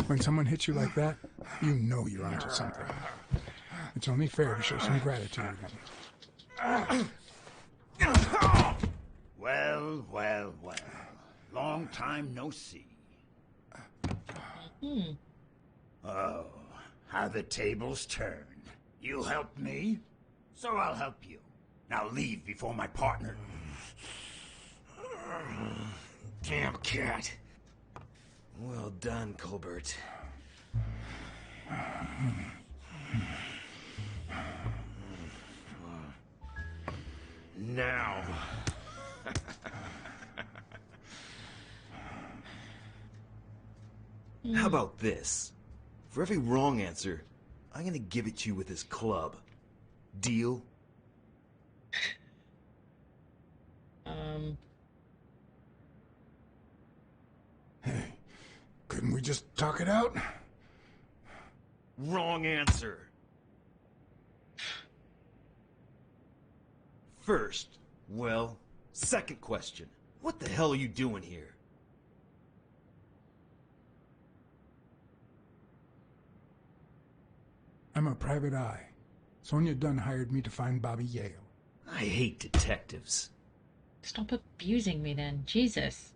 When someone hits you like that, you know you're onto something. It's only fair to show some gratitude. Well, well, well. Long time no see. Oh, how the tables turn. You helped me, so I'll help you. Now leave before my partner... Damn cat. Well done, Colbert. Now. How about this? For every wrong answer, I'm gonna give it to you with this club. Deal? Hey, couldn't we just talk it out? Wrong answer. First, well, second question. What the hell are you doing here? I'm a private eye. Sonia Dunn hired me to find Bobby Yale. I hate detectives. Stop abusing me then. Jesus.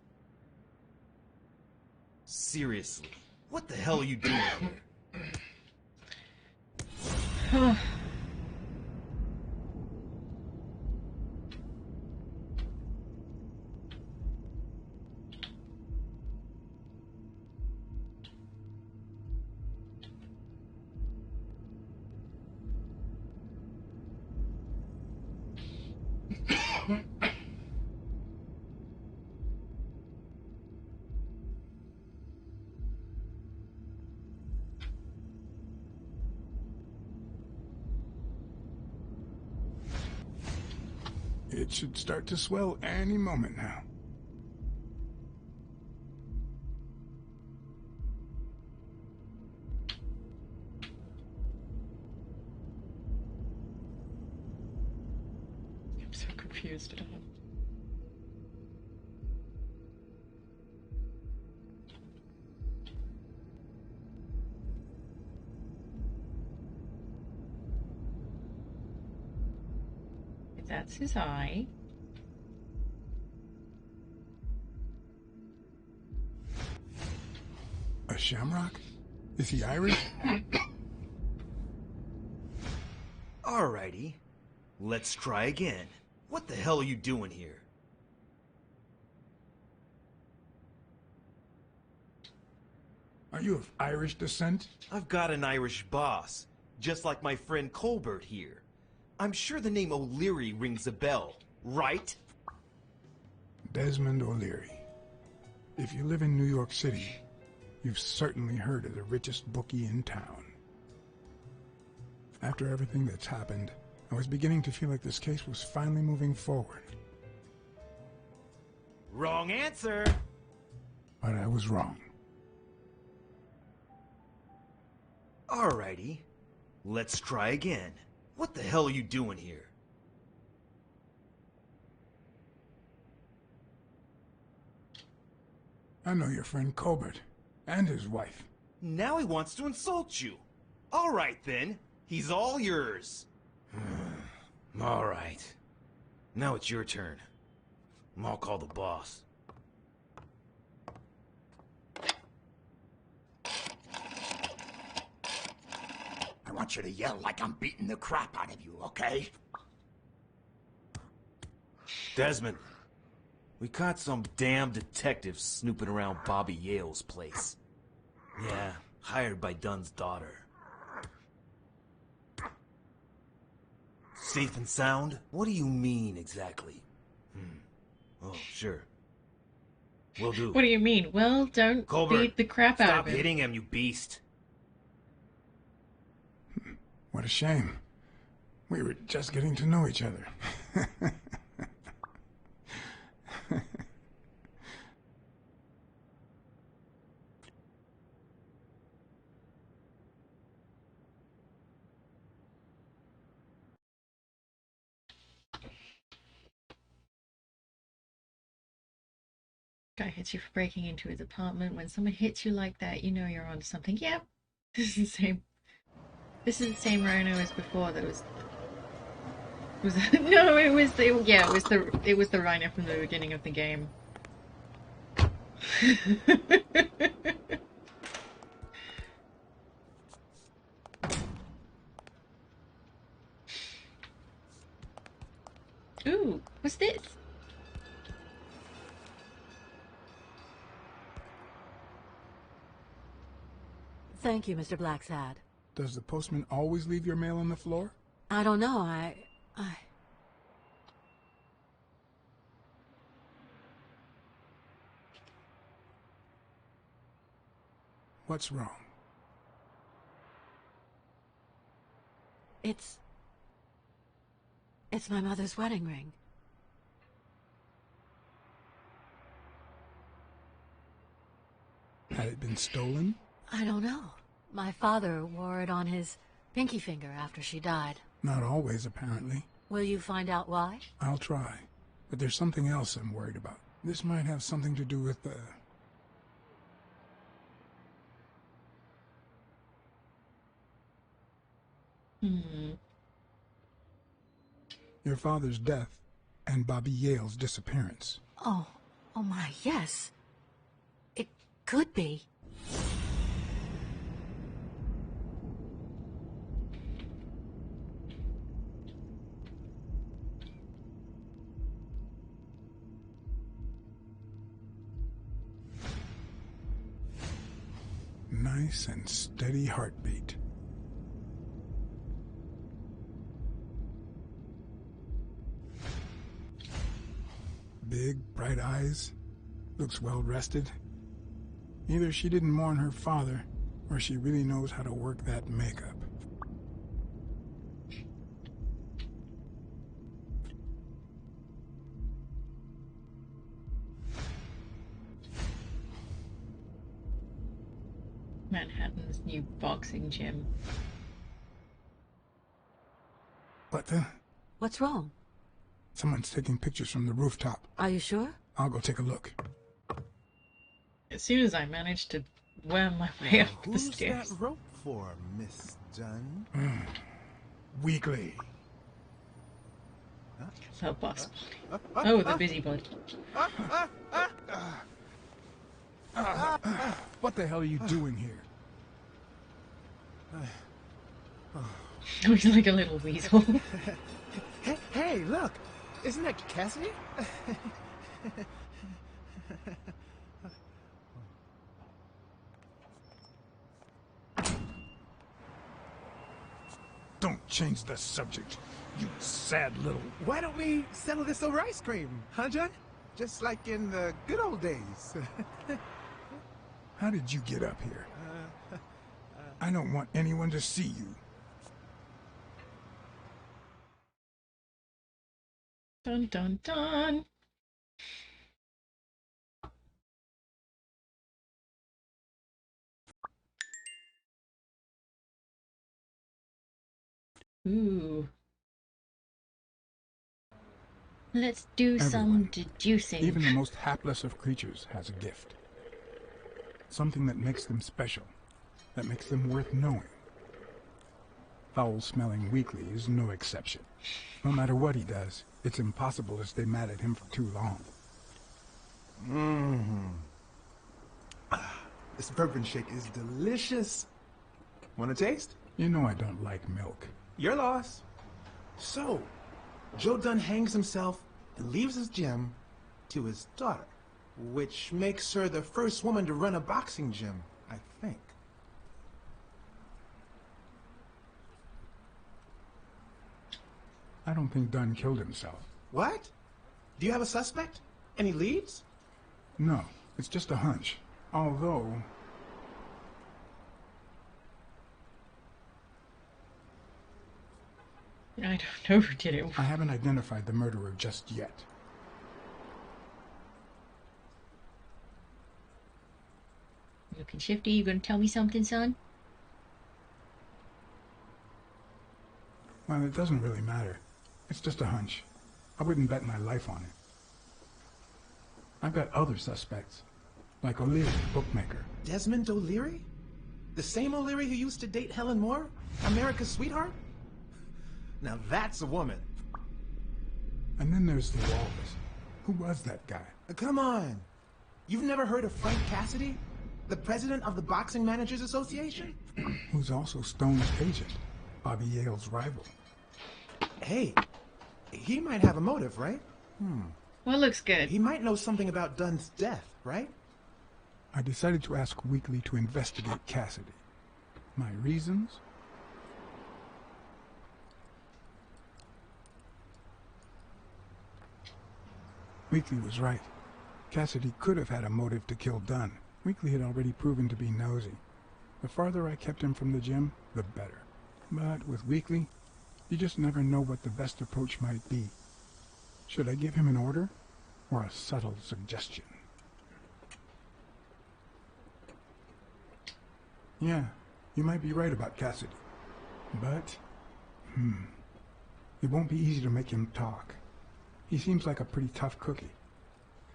Seriously, what the hell are you doing here? It should start to swell any moment now. I'm so confused at all. That's his eye. A shamrock? Is he Irish? Alrighty. Let's try again. What the hell are you doing here? Are you of Irish descent? I've got an Irish boss, just like my friend Colbert here. I'm sure the name O'Leary rings a bell, right? Desmond O'Leary. If you live in New York City, you've certainly heard of the richest bookie in town. After everything that's happened, I was beginning to feel like this case was finally moving forward. Wrong answer! But I was wrong. Alrighty. Let's try again. What the hell are you doing here? I know your friend Colbert, and his wife. Now he wants to insult you. Alright then. He's all yours. Alright. Now it's your turn. I'll call the boss. I want you to yell like I'm beating the crap out of you, okay? Desmond, we caught some damn detectives snooping around Bobby Yale's place. Yeah, hired by Dunn's daughter. Safe and sound? What do you mean, exactly? Oh, sure. Will do. What do you mean? Well, don't Colbert, beat the crap out stop of him. hitting him, you beast. What a shame. We were just getting to know each other. Guy hits you for breaking into his apartment. When someone hits you like that, you know you're onto something. Yep. This is the same. This is the same rhino as before. That was no, it was the it was the rhino from the beginning of the game. Ooh, what's this? Thank you, Mr. Blacksad. Does the postman always leave your mail on the floor? I don't know, What's wrong? It's my mother's wedding ring. Had it been stolen? I don't know. My father wore it on his pinky finger after she died. Not always, apparently. Will you find out why? I'll try. But there's something else I'm worried about. This might have something to do with the... Your father's death and Bobby Yale's disappearance. Oh my, yes. It could be. Nice and steady heartbeat. Big, bright eyes. Looks well rested. Either she didn't mourn her father, or she really knows how to work that makeup. Manhattan's new boxing gym. What the? What's wrong? Someone's taking pictures from the rooftop. Are you sure? I'll go take a look. As soon as I managed to worm my way up the stairs. Who's that rope for, Miss Dunn? Weekly. The boss body. Oh, the busybody. What the hell are you doing here? Looks like a little weasel. Hey, look! Isn't that Cassidy? Don't change the subject, you sad little... Why don't we settle this over ice cream, huh, John? Just like in the good old days. How did you get up here? I don't want anyone to see you. Dun dun dun. Ooh. Let's do some deducing. Even the most hapless of creatures has a gift. Something that makes them special, that makes them worth knowing. Foul-smelling Weekly is no exception. No matter what he does, it's impossible to stay mad at him for too long. This bourbon shake is delicious. Want a taste? You know I don't like milk. Your loss. So, Joe Dunn hangs himself and leaves his gym to his daughter, which makes her the first woman to run a boxing gym, I think. I don't think Dunn killed himself. What? Do you have a suspect? Any leads? No, it's just a hunch. Although... I don't know who did it. I haven't identified the murderer just yet. Looking shifty, you gonna tell me something, son? Well, it doesn't really matter. It's just a hunch. I wouldn't bet my life on it. I've got other suspects, like O'Leary, bookmaker. Desmond O'Leary? The same O'Leary who used to date Helen Moore? America's sweetheart? Now that's a woman. And then there's the Walrus. Who was that guy? Come on. You've never heard of Frank Cassidy? The president of the Boxing Managers Association? Who's also Stone's agent, Bobby Yale's rival. Hey, he might have a motive, right? Well, looks good. He might know something about Dunn's death, right? I decided to ask Weekly to investigate Cassidy. My reasons? Weekly was right. Cassidy could have had a motive to kill Dunn. Weekly had already proven to be nosy. The farther I kept him from the gym, the better. But with Weekly, you just never know what the best approach might be. Should I give him an order, or a subtle suggestion? Yeah, you might be right about Cassidy. But, it won't be easy to make him talk. He seems like a pretty tough cookie.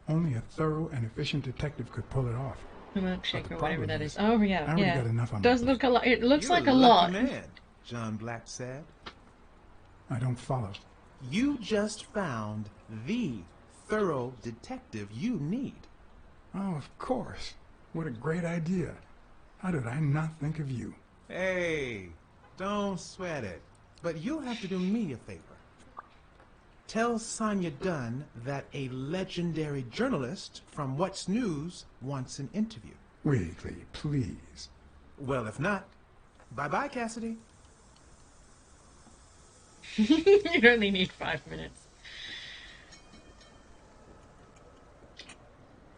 Only a thorough and efficient detective could pull it off. The milkshake or whatever that is. Oh yeah, I already got enough on Does my look a lot. It looks You're like a lucky lot. man, John Blacksad. I don't follow. You just found the thorough detective you need. Oh, of course. What a great idea. How did I not think of you? Hey, don't sweat it. But you'll have to do me a favor. Tell Sonia Dunn that a legendary journalist from What's News wants an interview. Weekly, please. Well, if not, bye-bye, Cassidy. You only need 5 minutes.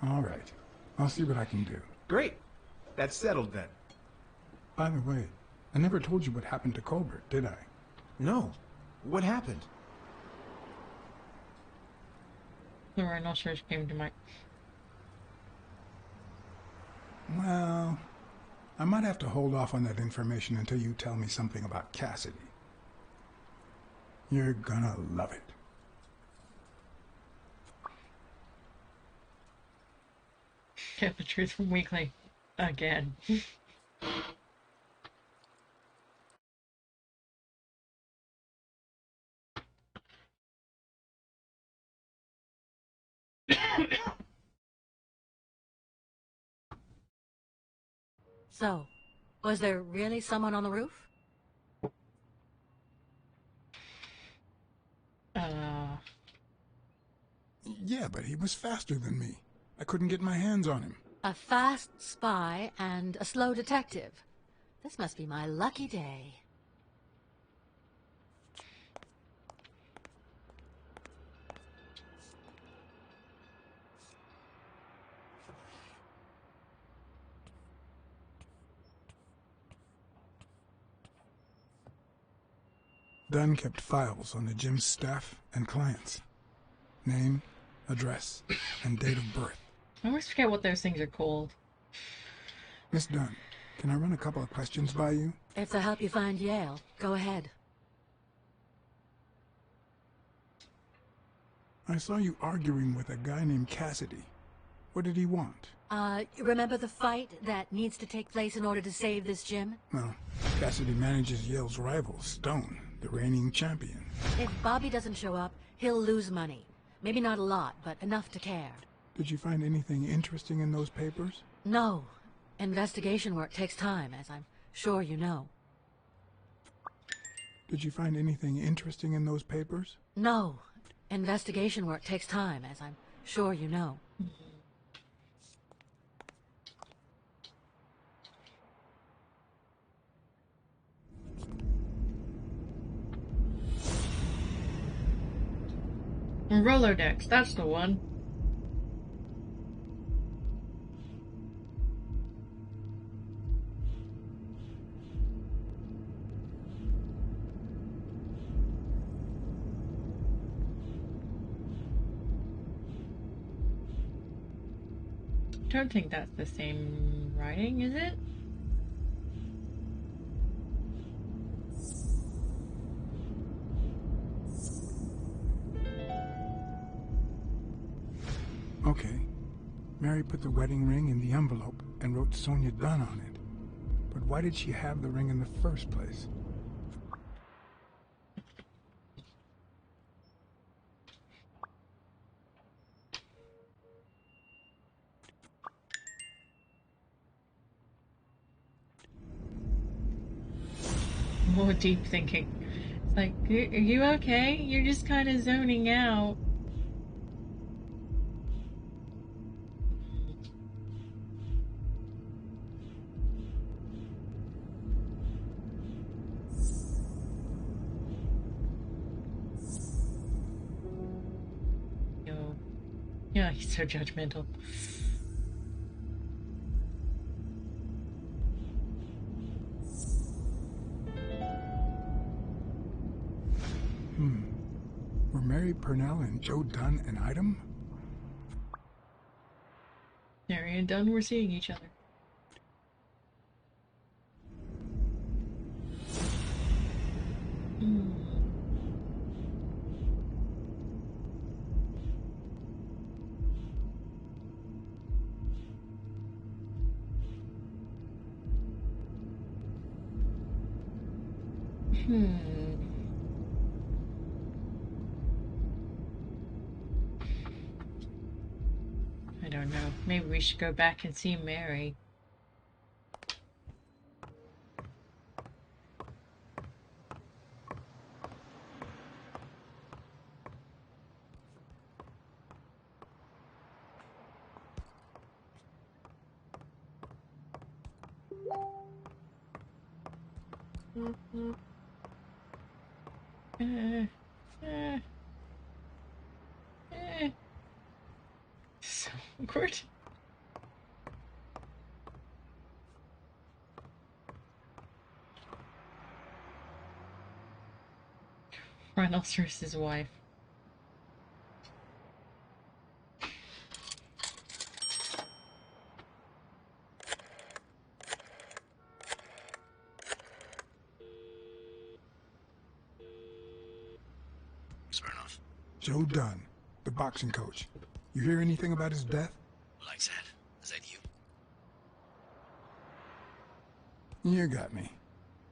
All right. I'll see what I can do. Great. That's settled then. By the way, I never told you what happened to Colbert, did I? No. What happened? The rhinoceros came to my... Well, I might have to hold off on that information until you tell me something about Cassidy. You're gonna love it. Get the truth from Weekly. Again. So, was there really someone on the roof? Yeah, but he was faster than me. I couldn't get my hands on him. A fast spy and a slow detective. This must be my lucky day. Dunn kept files on the gym's staff and clients. Name, address, and date of birth. I always forget what those things are called. Miss Dunn, can I run a couple of questions by you? If they'll help you find Yale, go ahead. I saw you arguing with a guy named Cassidy. What did he want? Remember the fight that needs to take place in order to save this gym? Well, Cassidy manages Yale's rival, Stone, the reigning champion. If Bobby doesn't show up, he'll lose money. Maybe not a lot, but enough to care. Did you find anything interesting in those papers? No. Investigation work takes time, as I'm sure you know. Did you find anything interesting in those papers? No. Investigation work takes time, as I'm sure you know. Rolodex, that's the one. Don't think that's the same writing, is it? Okay, Mary put the wedding ring in the envelope and wrote Sonia Dunn on it. But why did she have the ring in the first place? More deep thinking. It's like, are you okay? You're just kind of zoning out. Yo. Yeah, he's so judgmental. Were Mary Purnell and Joe Dunn an item? Mary and Dunn were seeing each other. I don't know. Maybe we should go back and see Mary. So awkward. Rhinoceros' wife. Smirnoff. Joe Dunn, the boxing coach. You hear anything about his death? Blacksad, is that you? You got me.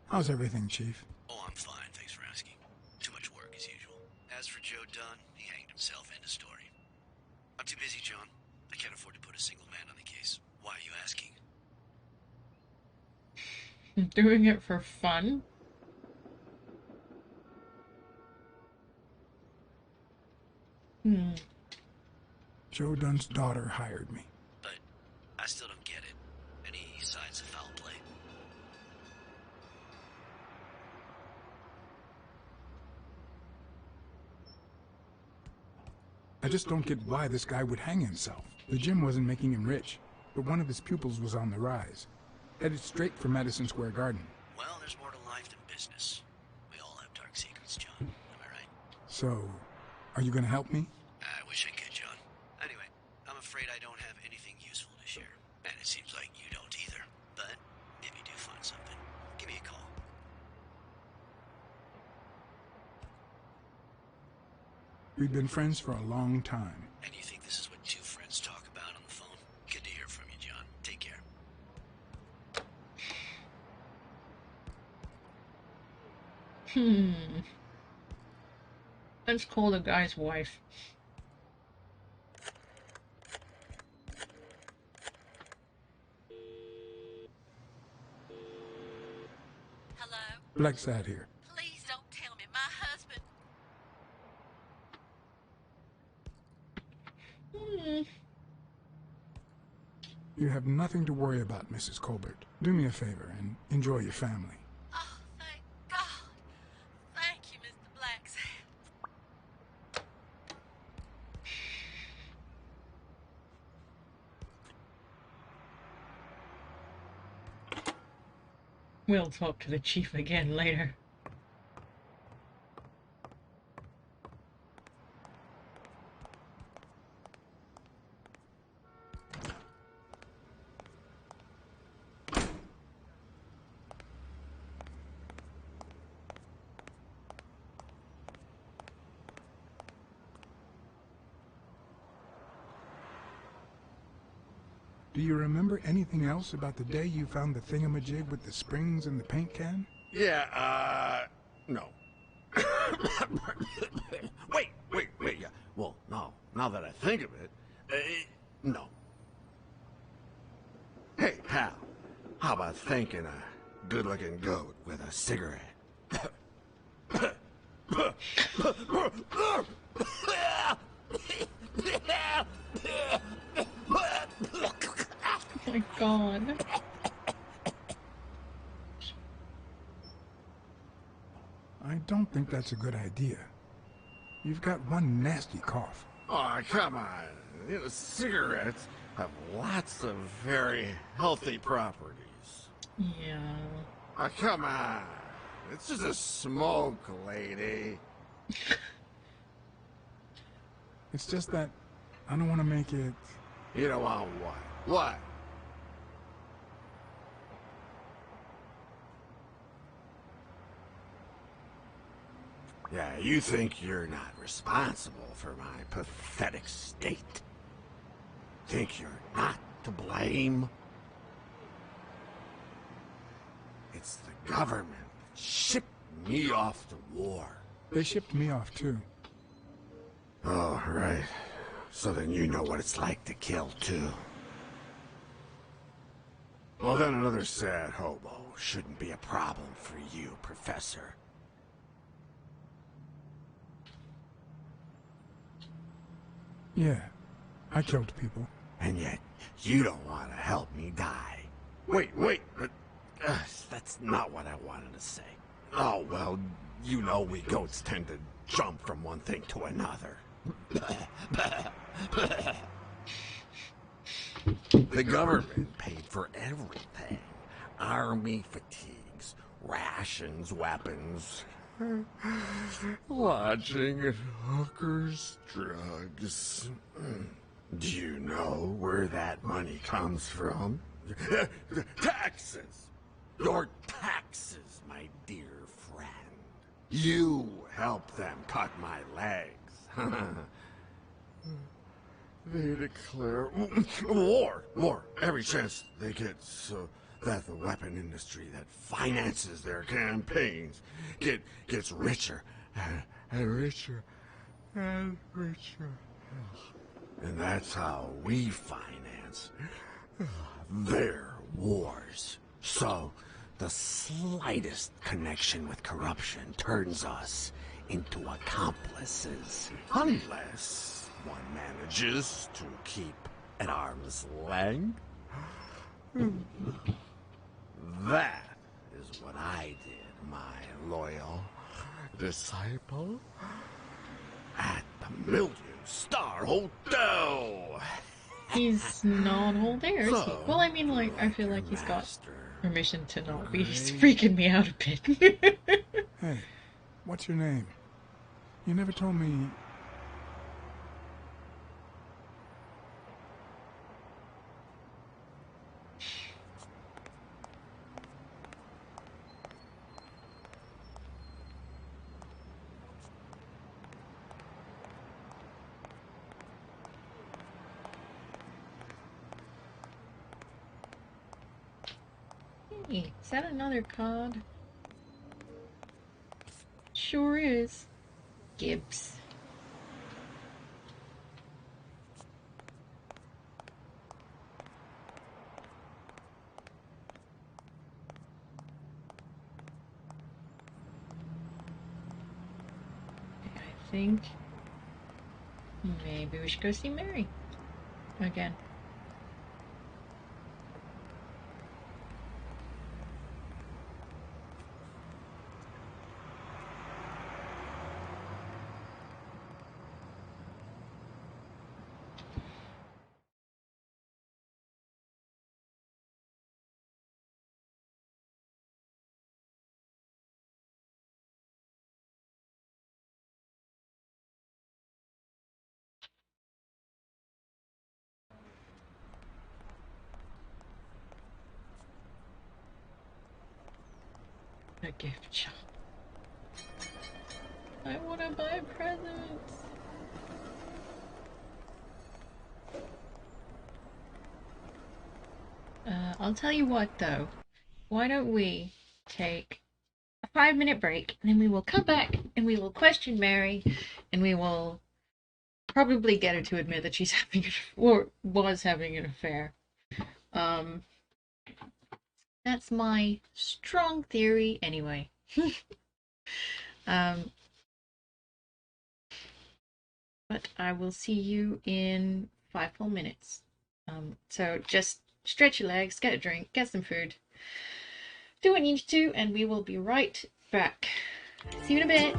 How's everything, Chief? Oh, I'm fine, thanks for asking. Too much work as usual. As for Joe Dunn, he hanged himself. End of story. I'm too busy, John. I can't afford to put a single man on the case. Why are you asking? Doing it for fun? Joe Dunn's daughter hired me. But I still don't get it. Any signs of foul play? I just don't get why this guy would hang himself. The gym wasn't making him rich, but one of his pupils was on the rise. Headed straight for Madison Square Garden. Well, there's more to life than business. We all have dark secrets, John. Am I right? So, are you gonna help me? I wish I could, John. Anyway, I'm afraid I don't have anything useful to share. And it seems like you don't either. But if you do find something, give me a call. We've been friends for a long time. And you think this is what two friends talk about on the phone? Good to hear from you, John. Take care. Let's call the guy's wife. Hello? Blacksad here. Please don't tell me my husband... You have nothing to worry about, Mrs. Colbert. Do me a favor and enjoy your family. Oh, thank God. Thank you, Mr. Blacksad. We'll talk to the chief again later. Do you remember anything else about the day you found the thingamajig with the springs and the paint can? Yeah, no. Wait. Yeah. Well, no. Now that I think of it, no. Hey, pal. How about thanking a good-looking goat with a cigarette? Oh my god. I don't think that's a good idea. You've got one nasty cough. Oh, come on. You know, cigarettes have lots of very healthy properties. Yeah. Oh, come on. It's just a smoke, lady. It's just that I don't want to make it... You don't want what? What? Yeah, you think you're not responsible for my pathetic state? Think you're not to blame? It's the government that shipped me off to war. They shipped me off, too. Oh, right. So then you know what it's like to kill, too. Well, then another sad hobo shouldn't be a problem for you, Professor. Yeah, I killed people. And yet, you don't want to help me die. Wait, but that's not what I wanted to say. Oh, well, you know we goats tend to jump from one thing to another. The government paid for everything. Army fatigues, rations, weapons, lodging at hookers, drugs. Do you know where that money comes from? Taxes! Your taxes, my dear friend. You helped them cut my legs. They declare war every chance they get, so that the weapon industry that finances their campaigns gets richer and richer and richer. And that's how we finance their wars. So the slightest connection with corruption turns us into accomplices. Unless one manages to keep at arm's length. That is what I did, my loyal disciple. At the Million-Star Hotel. He's not all there, is he? So, Well, I mean, like, I feel like he's got master, permission to not be. He's great freaking me out a bit. Hey, what's your name? You never told me... Hey, is that another card? Sure is. Gibbs. I think maybe we should go see Mary again. A gift shop. I want to buy presents. I'll tell you what, though. Why don't we take a 5-minute break, and then we will come back and we will question Mary, and we will probably get her to admit that she's having or was having an affair. That's my strong theory, anyway. But I will see you in 5 full minutes. So just stretch your legs, get a drink, get some food, do what you need to, and we will be right back. See you in a bit.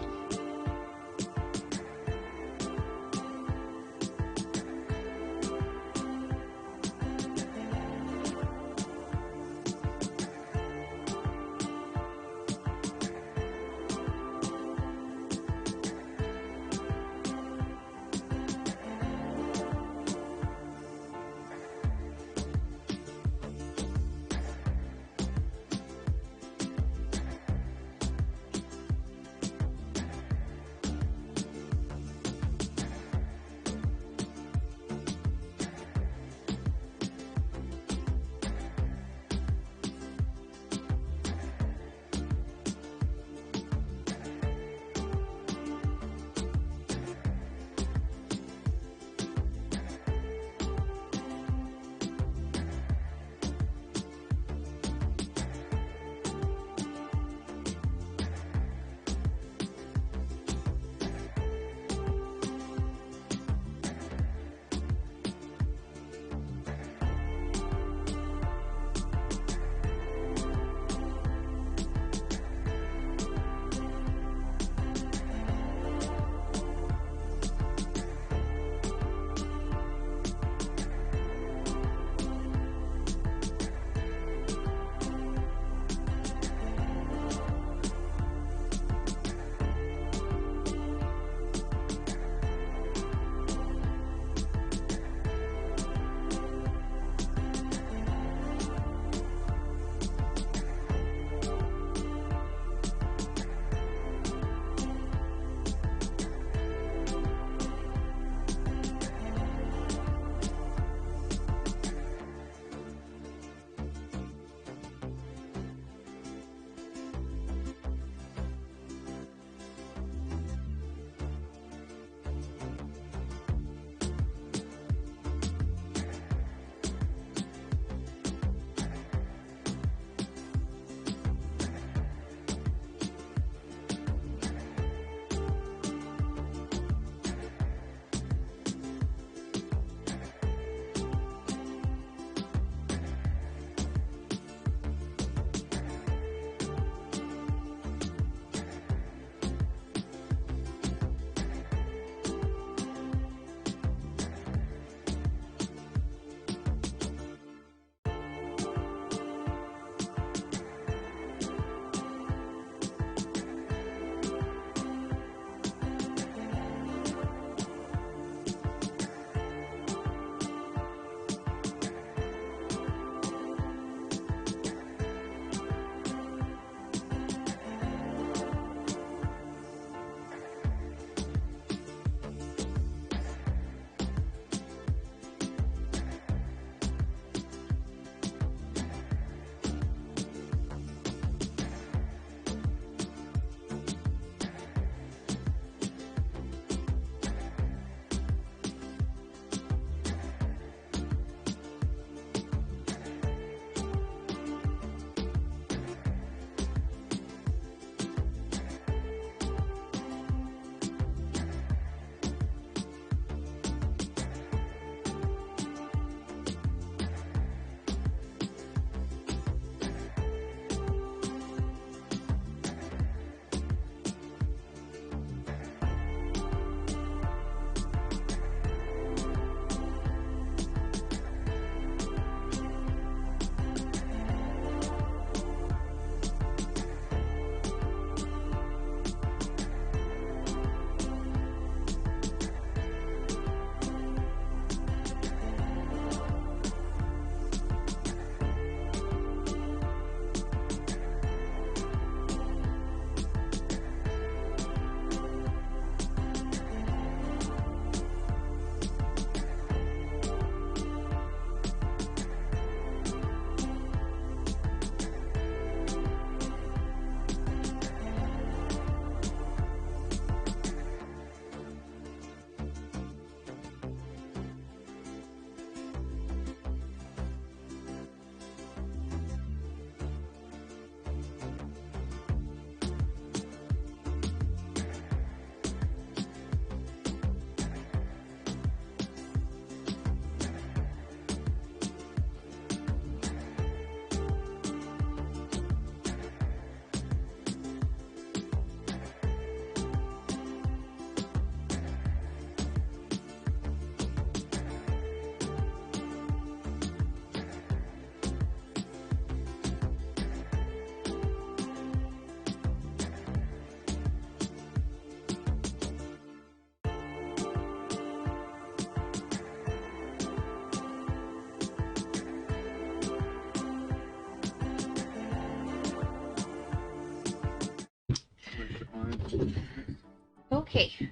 Okay.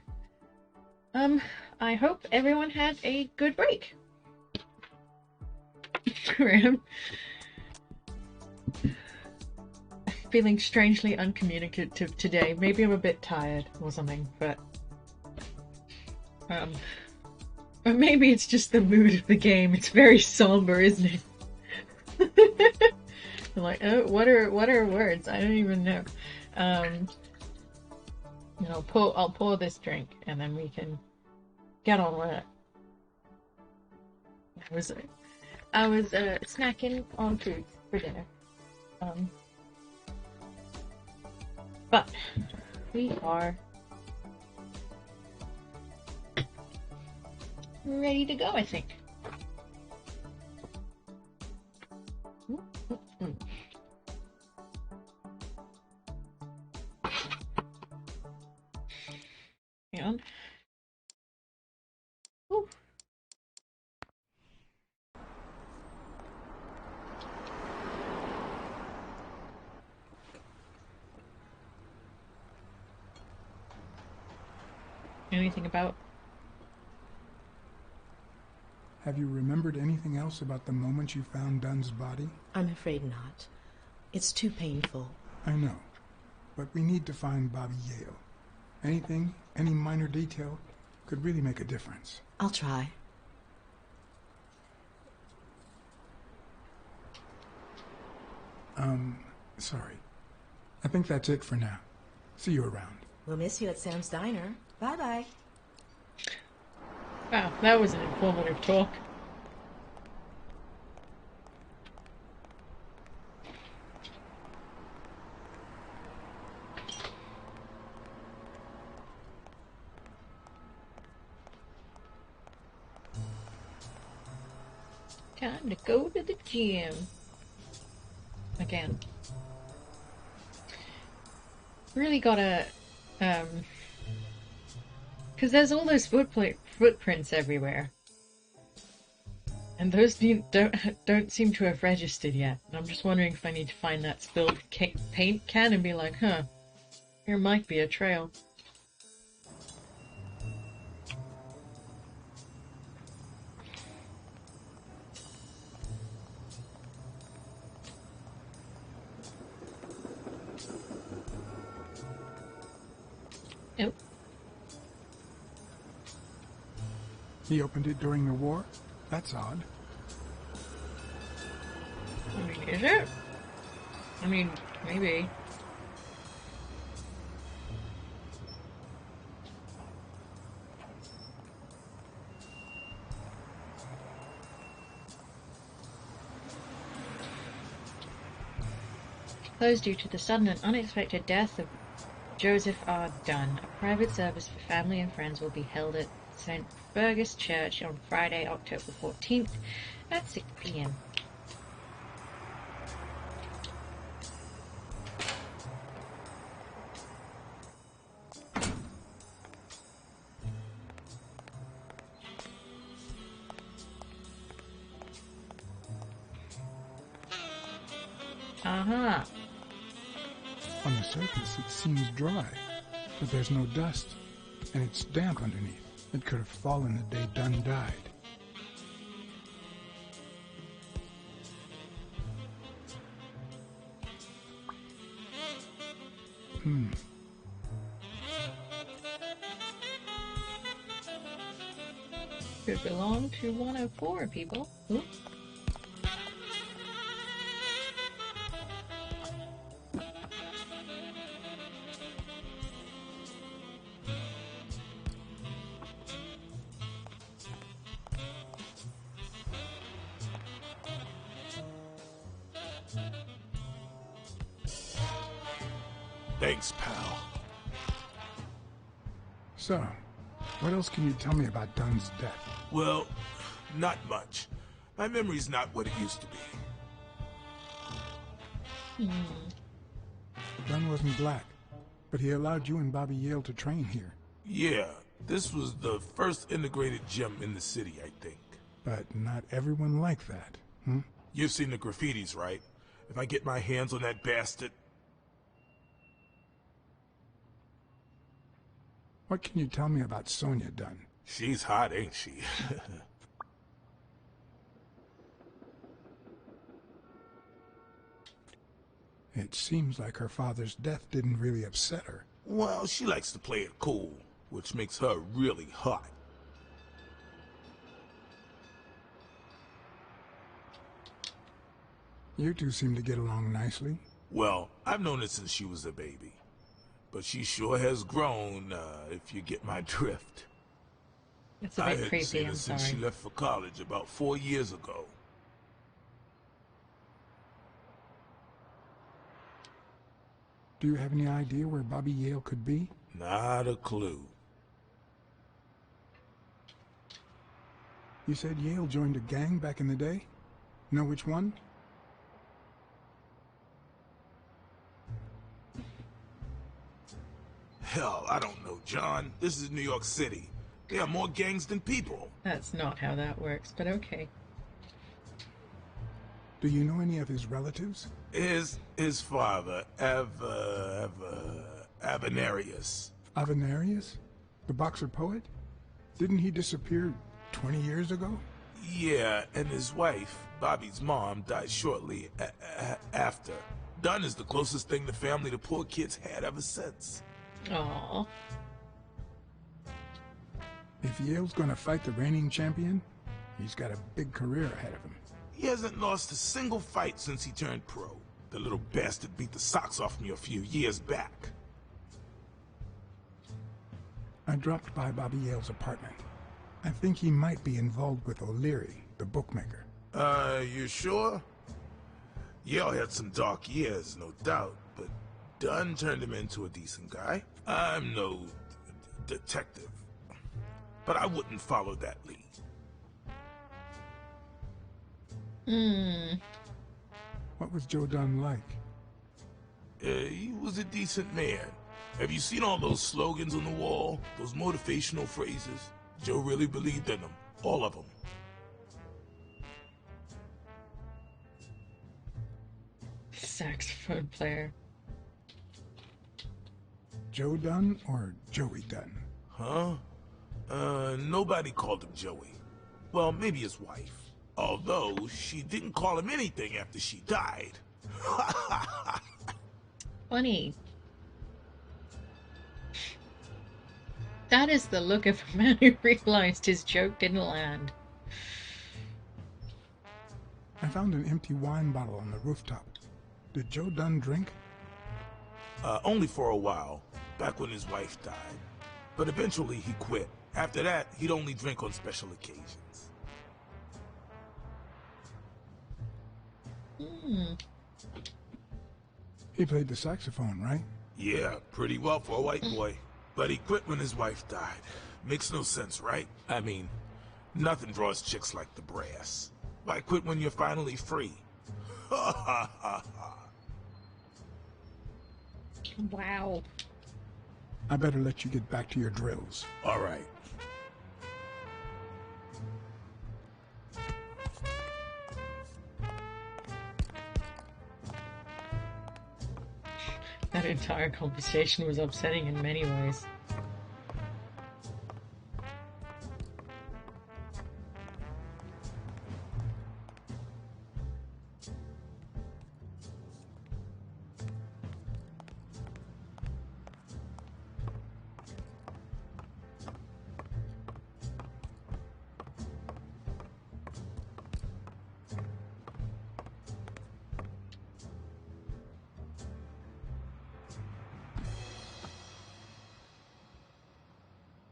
I hope everyone had a good break. I'm feeling strangely uncommunicative today. Maybe I'm a bit tired or something, but or maybe it's just the mood of the game. It's very somber, isn't it? I'm like, oh, what are words? I don't even know. I'll pour this drink and then we can get on with it. I was snacking on food for dinner. But we are ready to go, I think. Hang on. Ooh. Anything about? Have you remembered anything else about the moment you found Dunn's body? I'm afraid not. It's too painful. I know, but we need to find Bobby Yale. Anything, any minor detail, could really make a difference. I'll try. Sorry. I think that's it for now. See you around. We'll miss you at Sam's Diner. Bye-bye. Wow, that was an informative talk. Time to go to the gym. Again. Really gotta, because there's all those footprints everywhere. And those don't seem to have registered yet. And I'm just wondering if I need to find that spilled paint can and be like, huh, here might be a trail. Nope. He opened it during the war? That's odd. I mean, is it? I mean, maybe. Closed due to the sudden and unexpected death of Joseph R. Dunn. A private service for family and friends will be held at St. Fergus Church on Friday, October 14th at 6 p.m. Uh-huh. On the surface, it seems dry, but there's no dust, and it's damp underneath. It could have fallen the day Dunn died. Could belong to 104 people. Ooh. Thanks, pal. So, what else can you tell me about Dunn's death? Well, not much. My memory's not what it used to be. Dunn wasn't black, but he allowed you and Bobby Yale to train here. Yeah, this was the first integrated gym in the city, I think. But not everyone liked that, hmm? You've seen the graffitis, right? If I get my hands on that bastard... What can you tell me about Sonia Dunn? She's hot, ain't she? It seems like her father's death didn't really upset her. Well, she likes to play it cool, which makes her really hot. You two seem to get along nicely. Well, I've known her since she was a baby. But she sure has grown, if you get my drift. It's a I bit hadn't creepy, seen her I'm since sorry. she left for college about 4 years ago. Do you have any idea where Bobby Yale could be? Not a clue. You said Yale joined a gang back in the day? Know which one? Hell, I don't know, John. This is New York City. There are more gangs than people. That's not how that works, but okay. Do you know any of his relatives? His father, Avenarius. Avenarius? The boxer poet? Didn't he disappear 20 years ago? Yeah, and his wife, Bobby's mom, died shortly after. Dunn is the closest thing the family to poor kids had ever since. Aww. If Yale's gonna fight the reigning champion, he's got a big career ahead of him. He hasn't lost a single fight since he turned pro. The little bastard beat the socks off me a few years back. I dropped by Bobby Yale's apartment. I think he might be involved with O'Leary, the bookmaker. You sure? Yale had some dark years, no doubt, but Dunn turned him into a decent guy. I'm no detective, but I wouldn't follow that lead. What was Joe Dunn like? He was a decent man. Have you seen all those slogans on the wall? Those motivational phrases? Joe really believed in them. All of them. Saxophone player. Joe Dunn or Joey Dunn? Huh? Nobody called him Joey. Well, maybe his wife. Although, she didn't call him anything after she died. Funny. That is the look of a man who realized his joke didn't land. I found an empty wine bottle on the rooftop. Did Joe Dunn drink? Only for a while, back when his wife died. But eventually he quit. After that, he'd only drink on special occasions. He played the saxophone, right? Yeah, pretty well for a white boy. But he quit when his wife died. Makes no sense, right? I mean, nothing draws chicks like the brass. Why quit when you're finally free? Ha ha ha ha. Wow. I better let you get back to your drills. All right. That entire conversation was upsetting in many ways.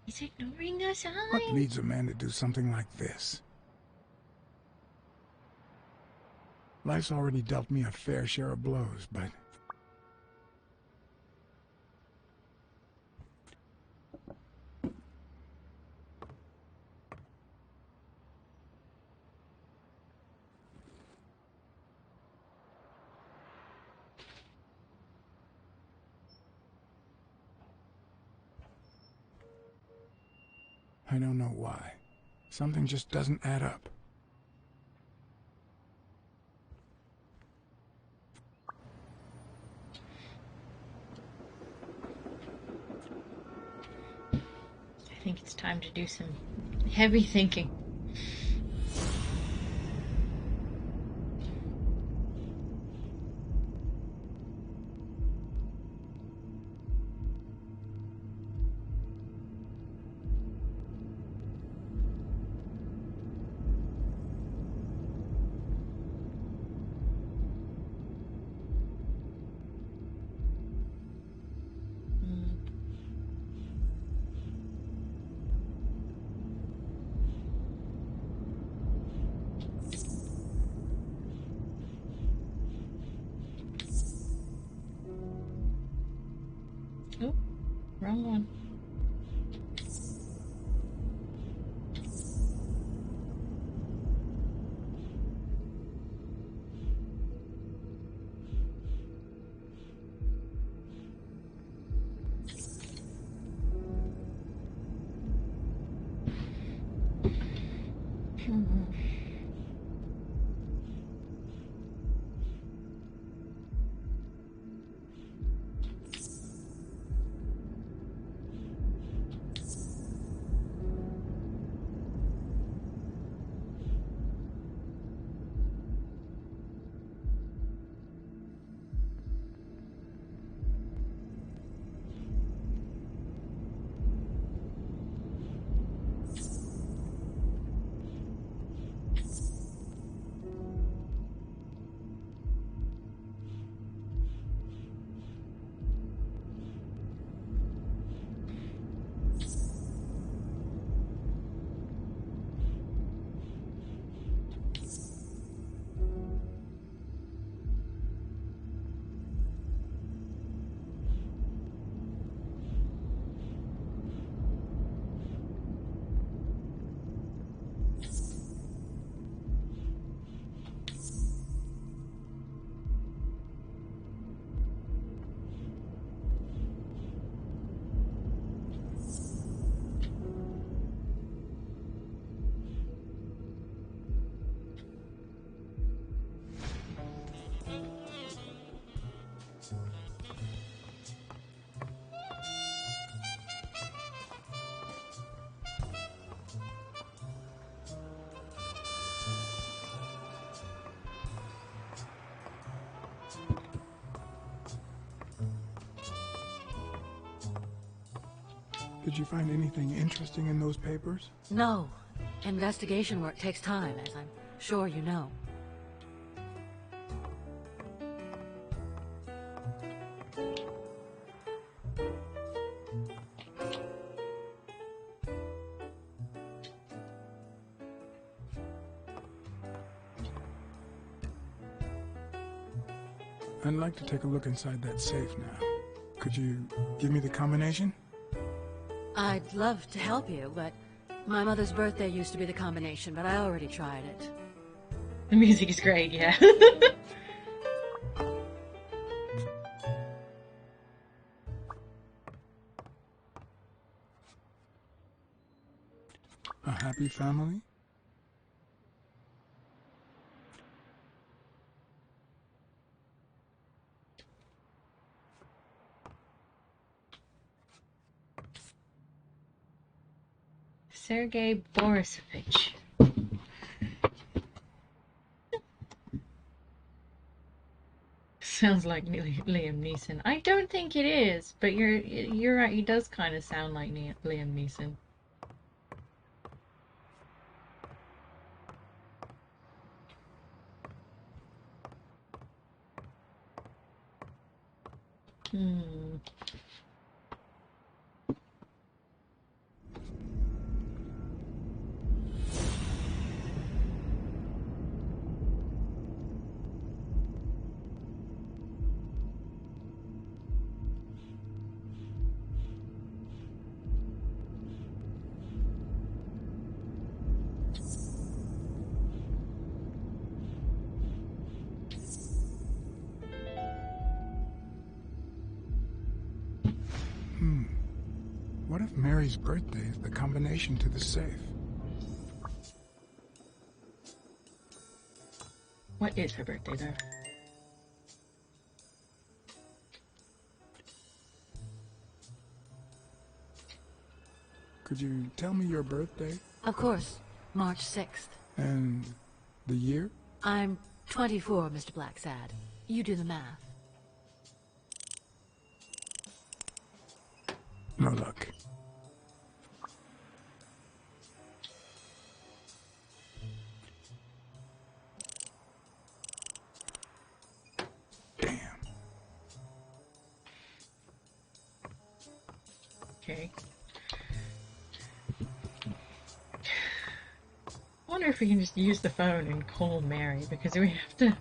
He's ignoring us. What leads a man to do something like this? Life's already dealt me a fair share of blows, but... I don't know why. Something just doesn't add up. think it's time to do some heavy thinking. Oh, wrong one. Did you find anything interesting in those papers? No. Investigation work takes time, as I'm sure you know. I'd like to take a look inside that safe now. Could you give me the combination? I'd love to help you, but my mother's birthday used to be the combination, but I already tried it. The music is great, yeah. A happy family? Sergei Borisovich. Sounds like Liam Neeson. I don't think it is, but you're right. He does kind of sound like Liam Neeson. What if Mary's birthday is the combination to the safe? What is her birthday, though? Could you tell me your birthday? Of course. March 6th. And the year? I'm 24, Mr. Blacksad. You do the math. No luck. Damn. Okay. I wonder if we can just use the phone and call Mary, because we have to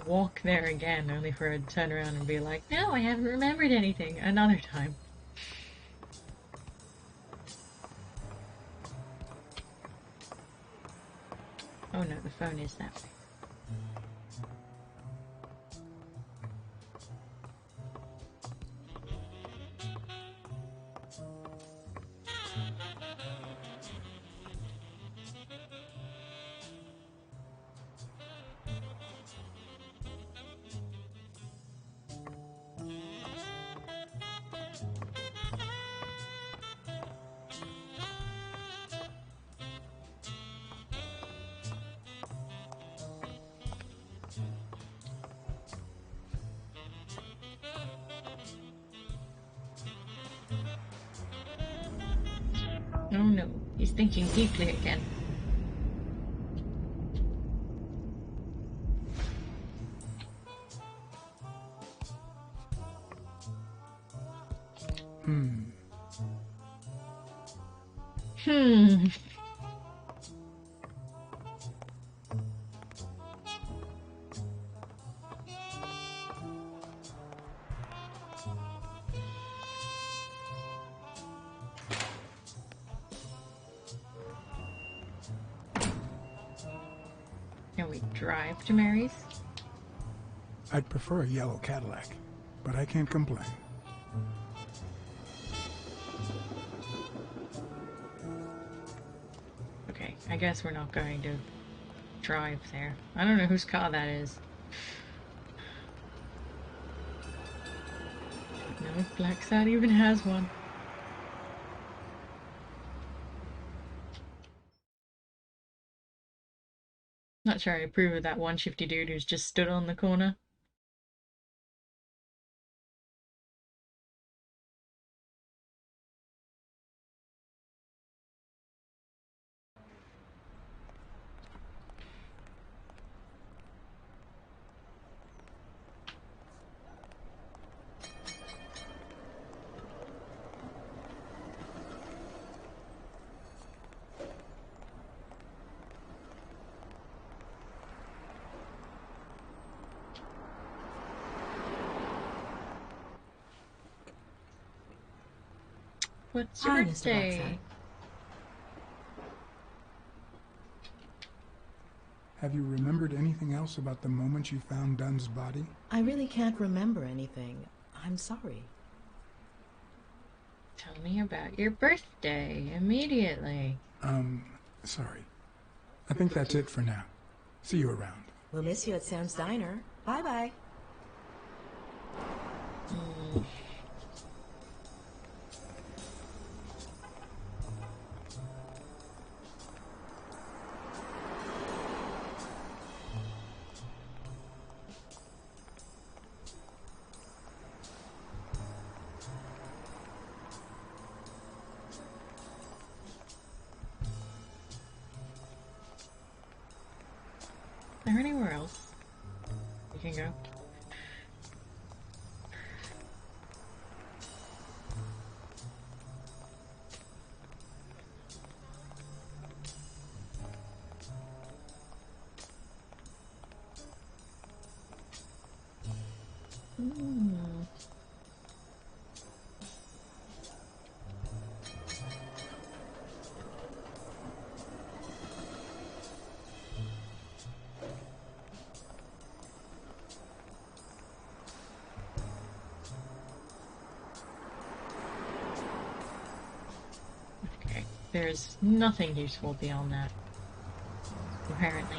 walk there again, only for her to turn around and be like, no, I haven't remembered anything, another time. Oh no, the phone is that way. Oh no, he's thinking deeply again. Hmm. Can we drive to Mary's? I'd prefer a yellow Cadillac, but I can't complain. Okay, I guess we're not going to drive there. I don't know whose car that is. I don't know if Blacksad even has one. Not sure I approve of that one shifty dude who's just stood on the corner. What's your Hi, birthday? Mr. Blacksad. Have you remembered anything else about the moment you found Dunn's body? I really can't remember anything. I'm sorry. Tell me about your birthday immediately. Sorry. I think that's it for now. See you around. We'll miss you at Sam's Diner. Bye-bye. Is there anywhere else we can go? Okay, there's nothing useful beyond that, apparently.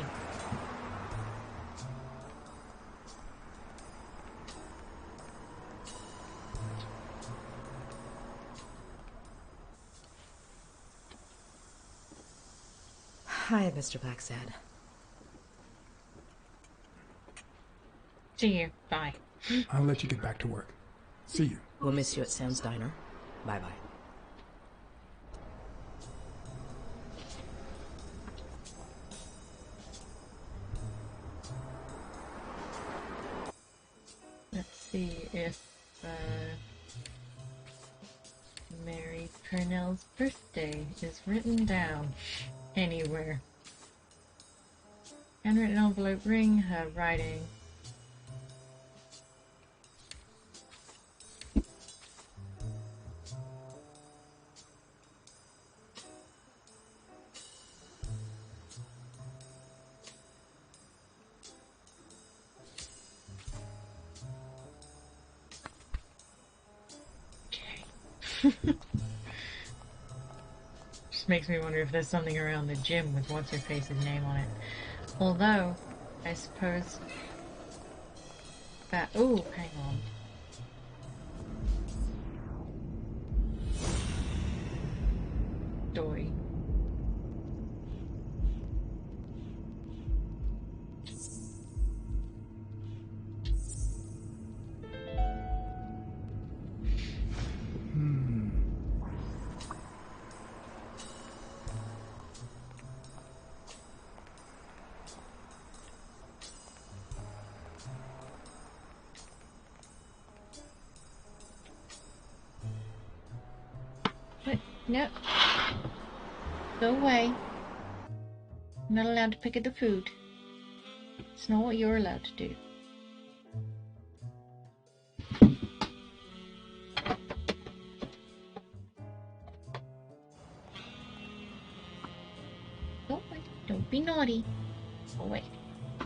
Hi, Mr. Blacksad. See you. Bye. I'll let you get back to work. See you. We'll miss you at Sam's Diner. Bye-bye. Let's see if Mary Purnell's birthday is written down anywhere. Handwritten envelope, ring, her writing. Just makes me wonder if there's something around the gym with what's-her-face's name on it. Although, I suppose that... Oh, hang on. Doy. What? No. Go away. I'm not allowed to pick at the food. It's not what you're allowed to do. Don't be naughty. Go away. I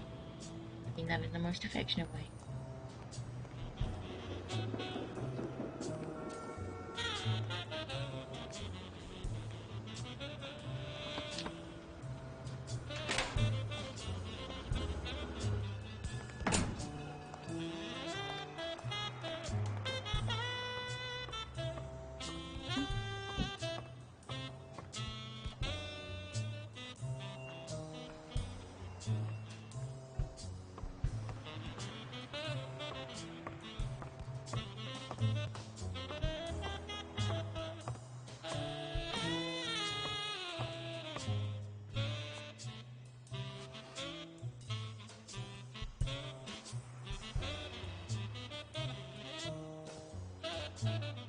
mean that in the most affectionate way.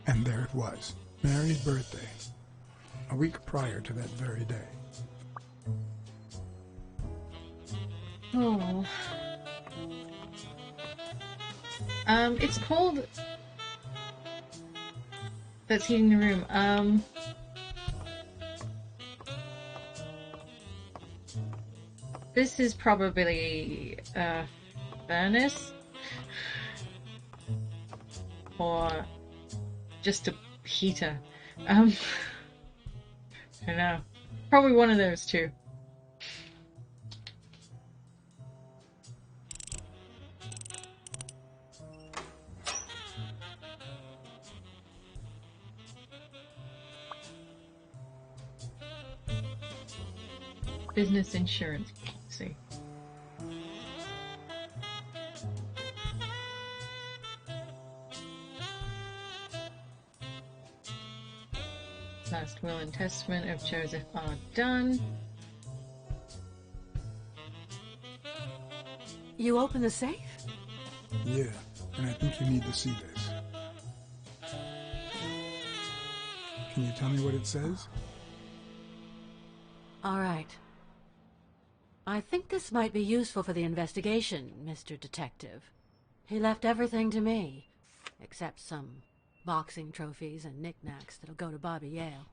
And there it was, Mary's birthday, a week prior to that very day. Oh. It's cold. That's heating the room. This is probably a furnace. Or just a heater. I don't know. Probably one of those two. Business insurance policy. Last will and testament of Joseph R. Dunn. You open the safe? Yeah, and I think you need to see this. Can you tell me what it says? All right. I think this might be useful for the investigation, Mr. Detective. He left everything to me, except some boxing trophies and knickknacks that'll go to Bobby Yale.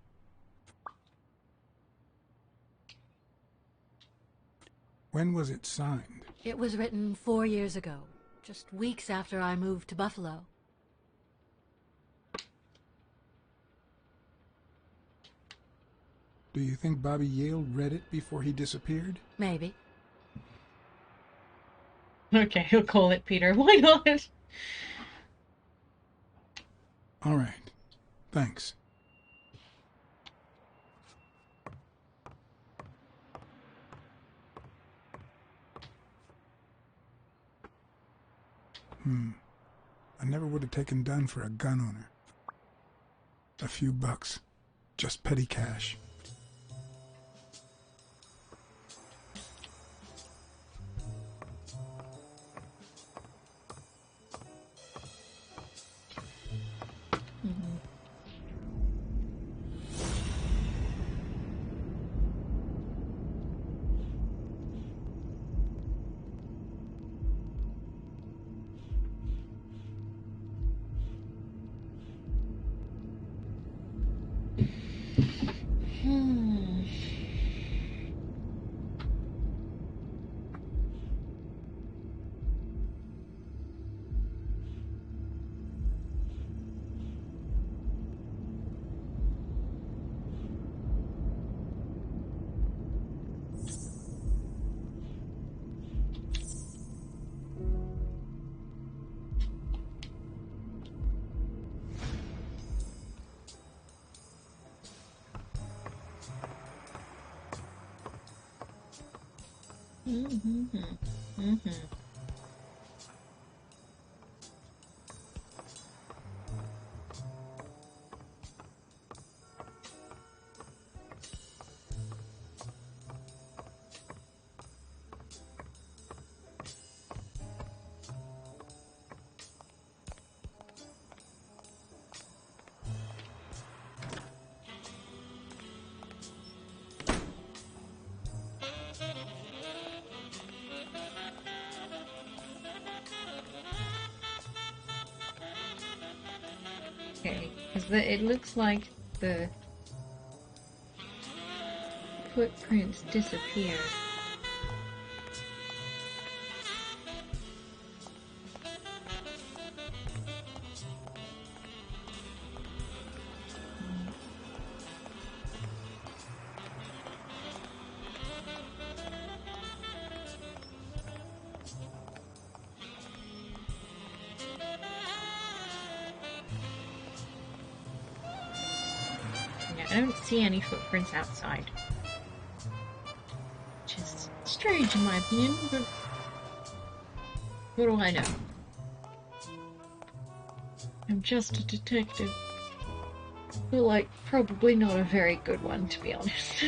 When was it signed? It was written 4 years ago, just weeks after I moved to Buffalo. Do you think Bobby Yale read it before he disappeared? Maybe. Okay, he'll call it Peter. Why not? All right. Thanks. I never would have taken Dunn for a gun owner. A few bucks. Just petty cash. Okay, because it looks like the footprints disappeared. Yeah, I don't see any footprints outside. Which is strange in my opinion, but what do I know? I'm just a detective. But, like, probably not a very good one, to be honest.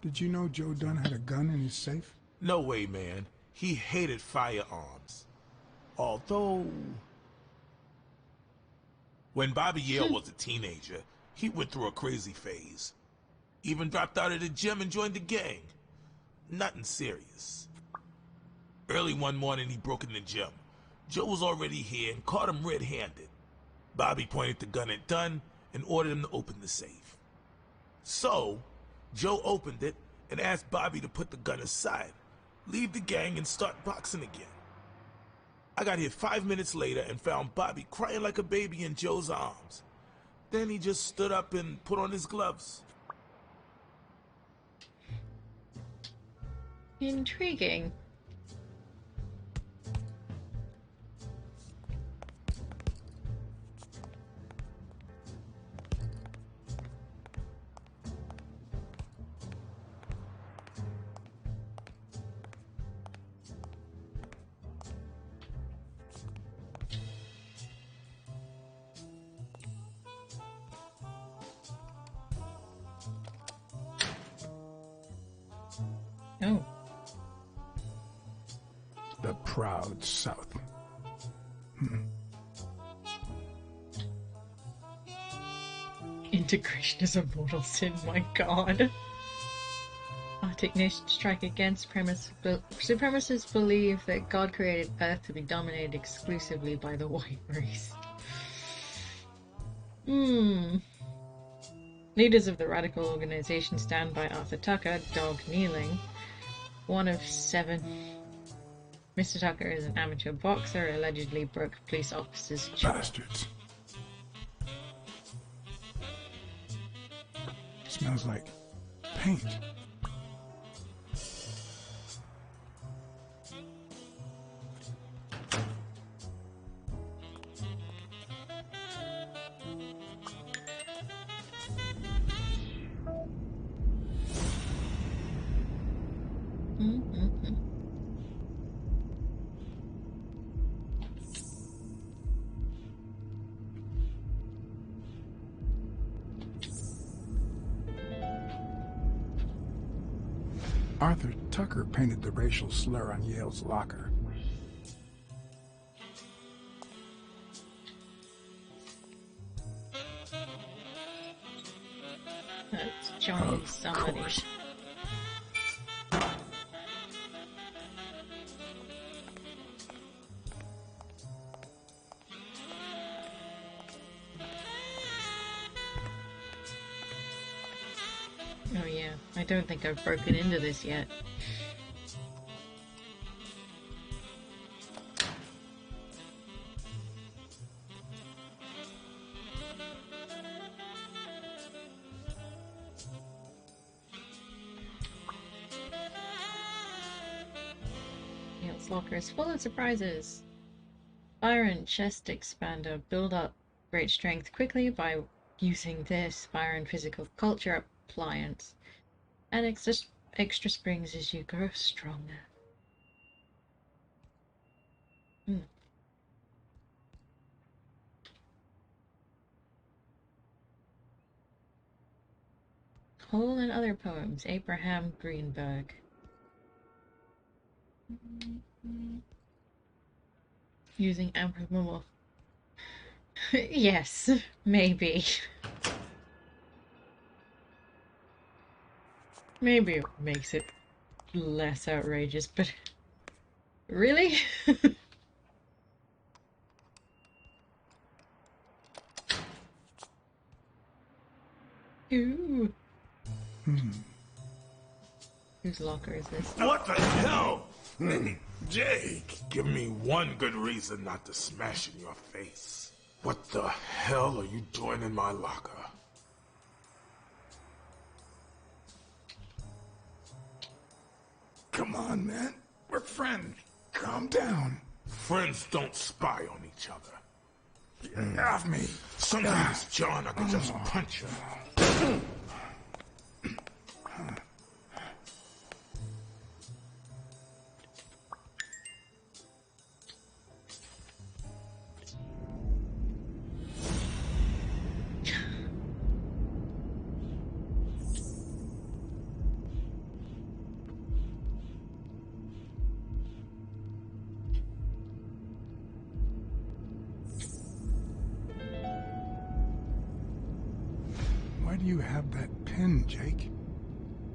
Did you know Joe Dunn had a gun in his safe? No way, man. He hated firearms. Although, when Bobby Yale was a teenager, he went through a crazy phase. Even dropped out of the gym and joined the gang. Nothing serious. Early one morning, he broke in the gym. Joe was already here and caught him red-handed. Bobby pointed the gun at Dunn and ordered him to open the safe. So, Joe opened it and asked Bobby to put the gun aside, leave the gang, and start boxing again. I got here 5 minutes later and found Bobby crying like a baby in Joe's arms. Then he just stood up and put on his gloves. Intriguing. Oh. The proud South. Integration is a mortal sin, my god. Arctic nations strike against supremacists believe that God created Earth to be dominated exclusively by the white race. Leaders of the radical organization stand by Arthur Tucker, dog kneeling. One of 7. Mr. Tucker is an amateur boxer, allegedly broke a police officer's jaw. Bastards. Smells like paint. Arthur Tucker painted the racial slur on Yale's locker. That's Johnny somebody. Course. Oh yeah, I don't think I've broken into this yet. Yale's locker is full of surprises. Byron chest expander. Build up great strength quickly by using this Byron physical culture appliance. And extra springs as you grow stronger. Hole and Other Poems, Abraham Greenberg. Using amplifiable. Yes, maybe. Maybe it makes it less outrageous, but really? Ooh. Whose locker is this? What the hell? Jake, give me one good reason not to smash in your face. What the hell are you doing in my locker? Come on, man. We're friends. Calm down. Friends don't spy on each other. Get off me. Sometimes, John, I could just punch you. Why do you have that pen, Jake?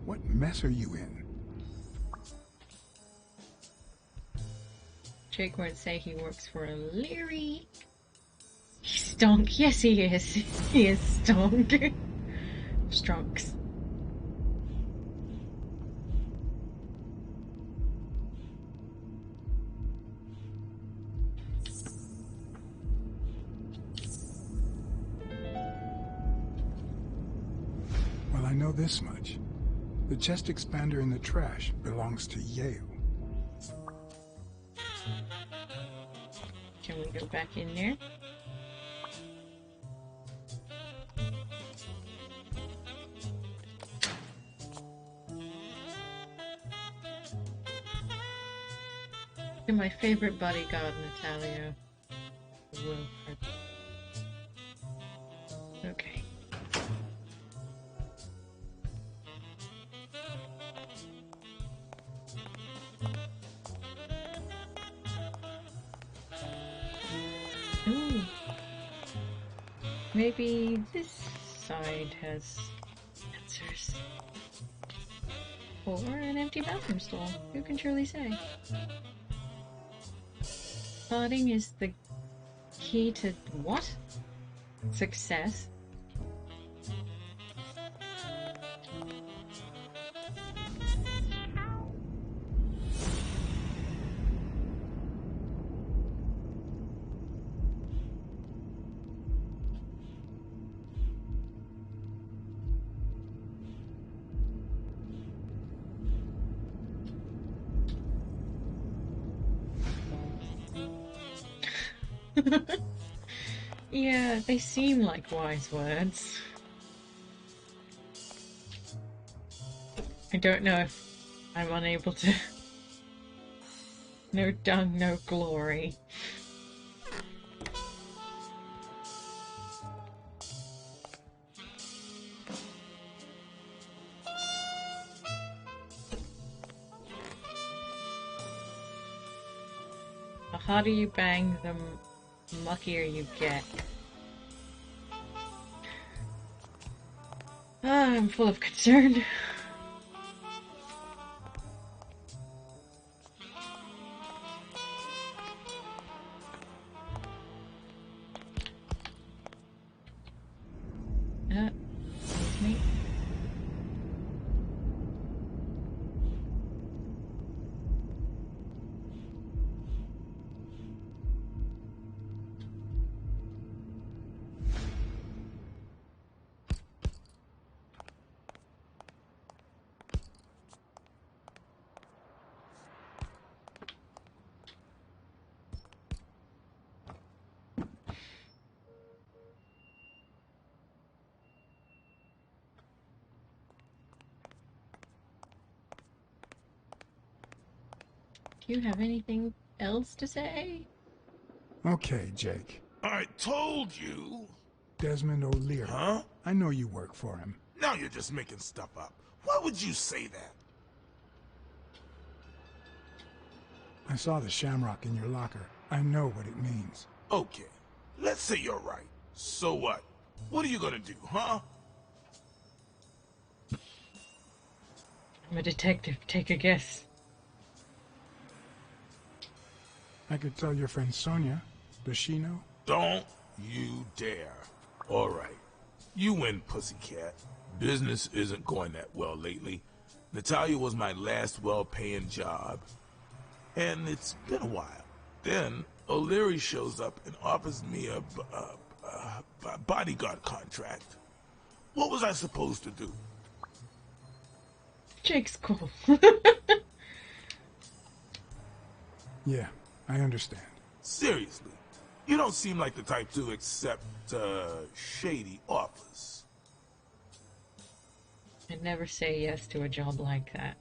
What mess are you in? Jake won't say he works for a Leary. He's stonk. Yes, he is. He is stonk. Strunks. Well, I know this much. The chest expander in the trash belongs to Yale. Can we go back in there? To my favorite bodyguard, Natalia Wilford. Okay. Ooh. Maybe this side has answers. Or an empty bathroom stall. Who can truly say? Spotting is the key to what? Success? Yeah, they seem like wise words. I don't know if I'm unable to... No dung, no glory. hotter you bang, the muckier you get. Ah, I'm full of concern. Excuse me. Do you have anything else to say? Okay, Jake. I told you. Desmond O'Leary. Huh? I know you work for him. Now you're just making stuff up. Why would you say that? I saw the shamrock in your locker. I know what it means. Okay, let's say you're right. So what? What are you gonna do, huh? I'm a detective. Take a guess. I could tell your friend Sonia. Does she know? Don't you dare. All right. You win, pussycat. Business isn't going that well lately. Natalia was my last well-paying job. And it's been a while. Then O'Leary shows up and offers me a bodyguard contract. What was I supposed to do? Jake's cool. Yeah, I understand. Seriously, you don't seem like the type to accept, shady offers. I'd never say yes to a job like that.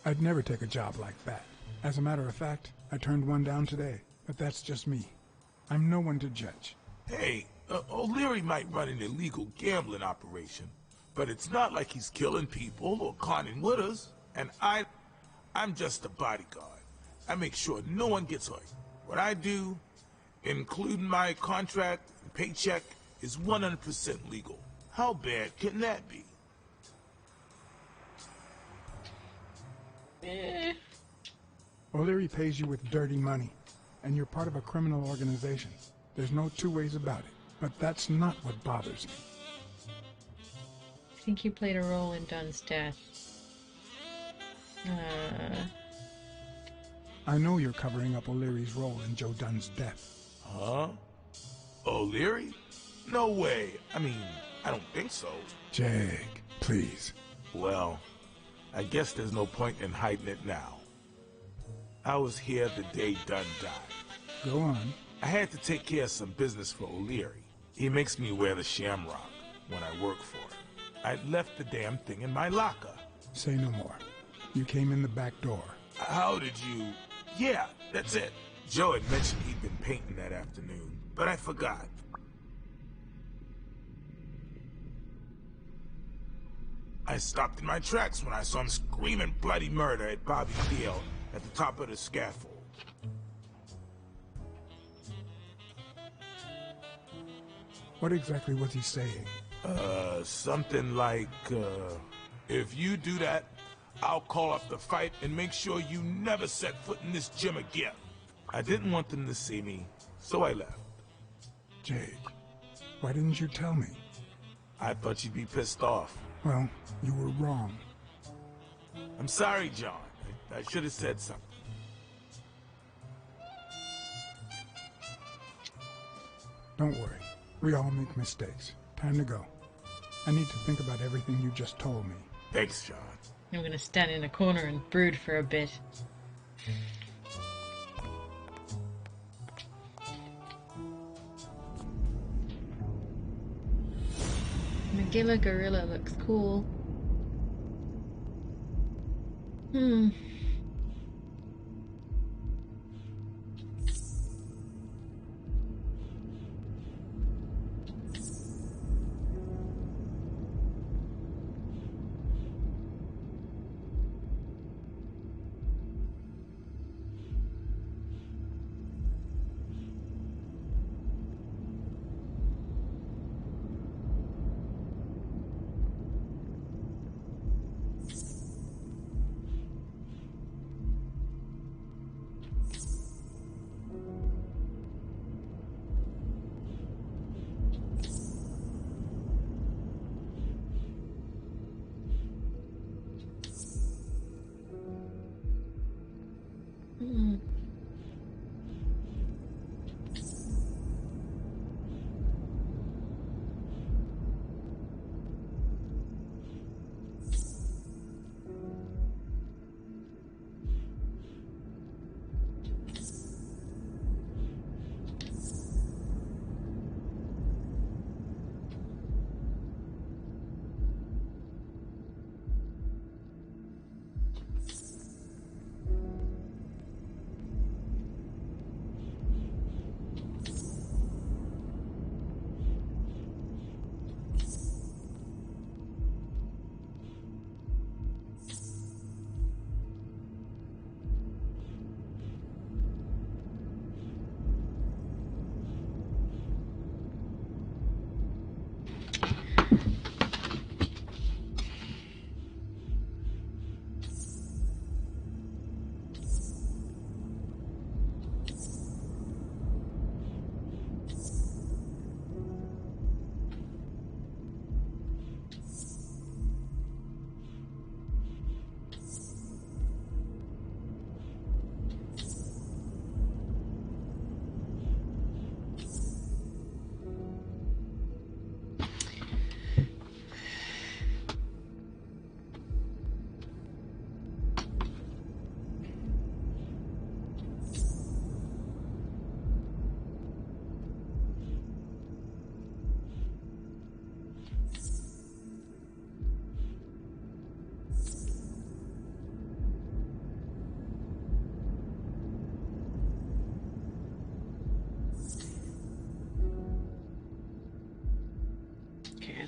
I'd never take a job like that. As a matter of fact, I turned one down today, but that's just me. I'm no one to judge. Hey, O'Leary might run an illegal gambling operation, but it's not like he's killing people or conning widows. And I'm just a bodyguard. I make sure no one gets hurt. What I do, including my contract and paycheck, is 100% legal. How bad can that be? O'Leary pays you with dirty money, and you're part of a criminal organization. There's no two ways about it, but that's not what bothers me. I think you played a role in Dunn's death. I know you're covering up O'Leary's role in Joe Dunn's death. Huh? O'Leary? No way. I mean, I don't think so. Jake, please. Well, I guess there's no point in hiding it now. I was here the day Dunn died. Go on. I had to take care of some business for O'Leary. He makes me wear the shamrock when I work for him. I left the damn thing in my locker. Say no more. You came in the back door. How did you... Yeah, that's it. Joe had mentioned he'd been painting that afternoon, but I forgot. I stopped in my tracks when I saw him screaming bloody murder at Bobby Deal at the top of the scaffold. What exactly was he saying? Something like, if you do that, I'll call off the fight and make sure you never set foot in this gym again. I didn't want them to see me, so I left. Jake, why didn't you tell me? I thought you'd be pissed off. Well, you were wrong. I'm sorry, John. I should have said something. Don't worry. We all make mistakes. Time to go. I need to think about everything you just told me. Thanks, John. I'm gonna stand in a corner and brood for a bit. Magilla Gorilla looks cool.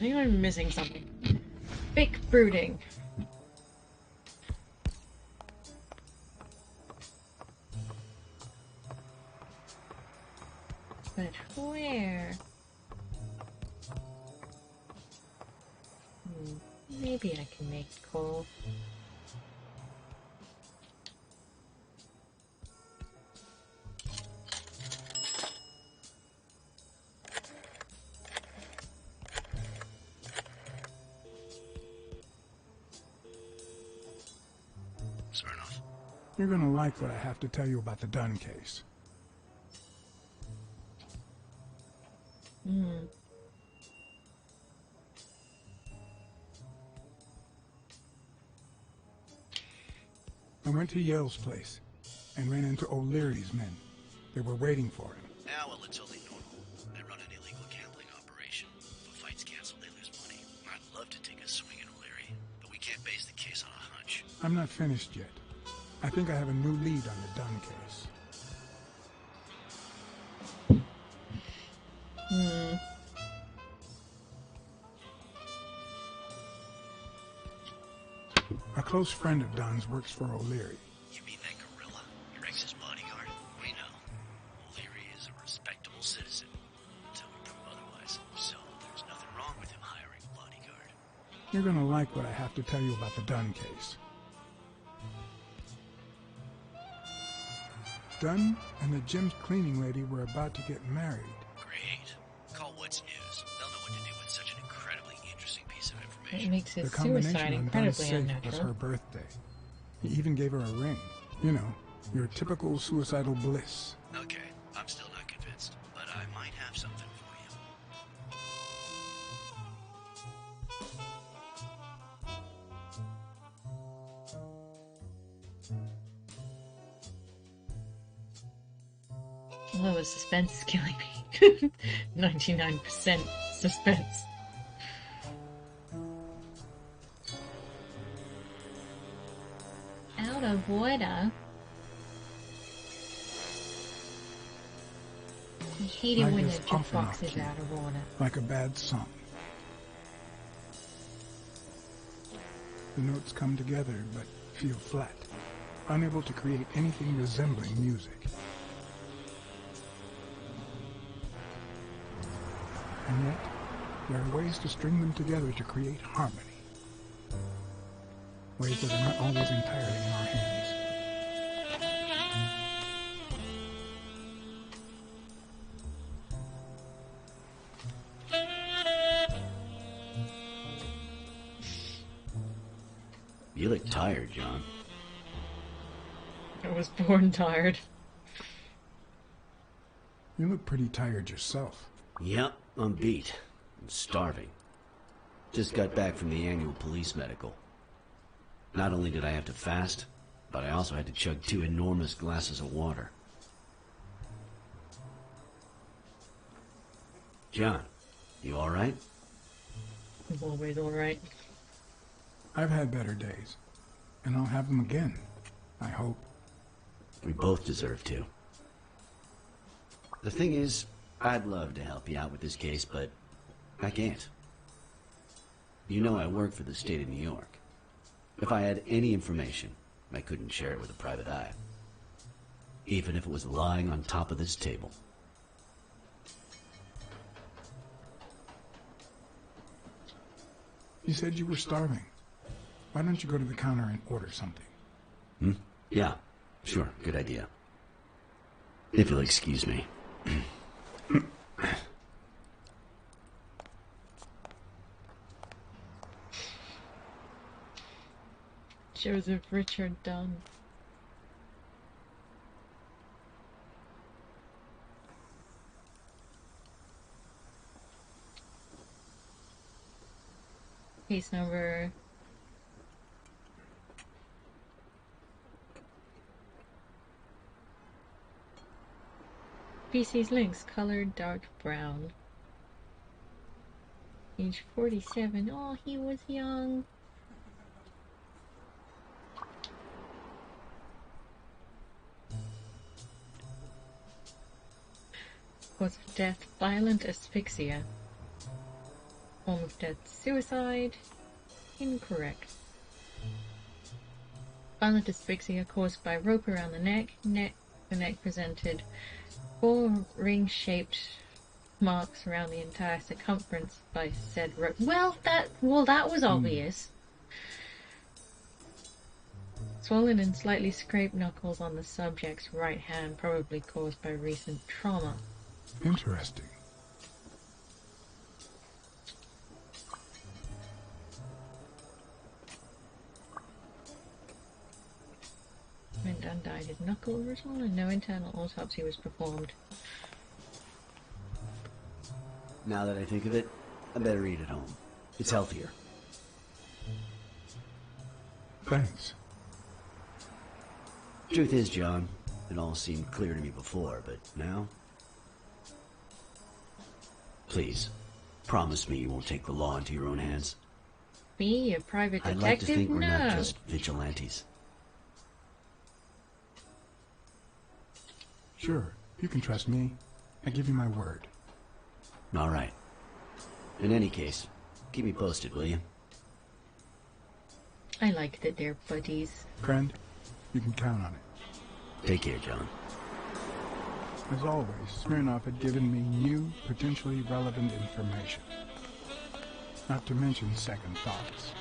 think I'm missing something. Fake brooding. But where? Maybe I can make coal. Fair enough. You're gonna like what I have to tell you about the Dunn case. I went to Yale's place and ran into O'Leary's men. They were waiting for him. Yeah, well, it's only normal. They run an illegal gambling operation. If a fight's canceled, they lose money. I'd love to take a swing at O'Leary, but we can't base the case on a hunch. I'm not finished yet. I think I have a new lead on the Dunn case. A close friend of Dunn's works for O'Leary. You mean that gorilla? Your ex's bodyguard? We know. O'Leary is a respectable citizen. Until we prove otherwise. So, there's nothing wrong with him hiring a bodyguard. You're gonna like what I have to tell you about the Dunn case. Dunn and the gym's cleaning lady were about to get married. Great. Call What's News. They'll know what to do with such an incredibly interesting piece of It information. makes his The combination suicide on Dunn's incredibly safe was unnatural. her birthday. He even gave her a ring. You know, your typical suicidal bliss. Okay, I'm still not convinced, but I might have something for you. Oh, the suspense is killing me. 99% suspense. Out of water. I hate it Life when the is often jukebox is off-key, out of order. like a bad song. The notes come together but feel flat, unable to create anything resembling music. And yet, there are ways to string them together to create harmony. Ways that are not always entirely in our hands. You look tired, John. I was born tired. You look pretty tired yourself. Yep, I'm beat. I'm starving. Just got back from the annual police medical. Not only did I have to fast, but I also had to chug 2 enormous glasses of water. John, you alright? I'm always alright. I've had better days, and I'll have them again, I hope. We both deserve to. The thing is, I'd love to help you out with this case, but I can't. You know I work for the state of New York. If I had any information, I couldn't share it with a private eye. Even if it was lying on top of this table. You said you were starving. Why don't you go to the counter and order something? Yeah, sure, good idea. If you'll excuse me. Joseph Richard Dunn. Case number PC's links, colored dark brown. Age 47. Oh, he was young. Cause of death, violent asphyxia. Form of death, suicide. Incorrect. Violent asphyxia caused by rope around the neck. The neck presented 4 ring-shaped marks around the entire circumference by said rope. Well, that was obvious. Swollen and slightly scraped knuckles on the subject's right hand, probably caused by recent trauma. Interesting. When done, dyed his knuckle original and no internal autopsy was performed. Now that I think of it, I better eat at home. It's healthier. Thanks. Truth is, John, it all seemed clear to me before, but now? Please, promise me you won't take the law into your own hands. Me, a private detective? I'd like to think we're no. not just vigilantes. Sure, you can trust me. I give you my word. All right. In any case, keep me posted, will you? I like that they're buddies. Friend, you can count on it. Take care, John. As always, Smirnoff had given me new, potentially relevant information. Not to mention second thoughts.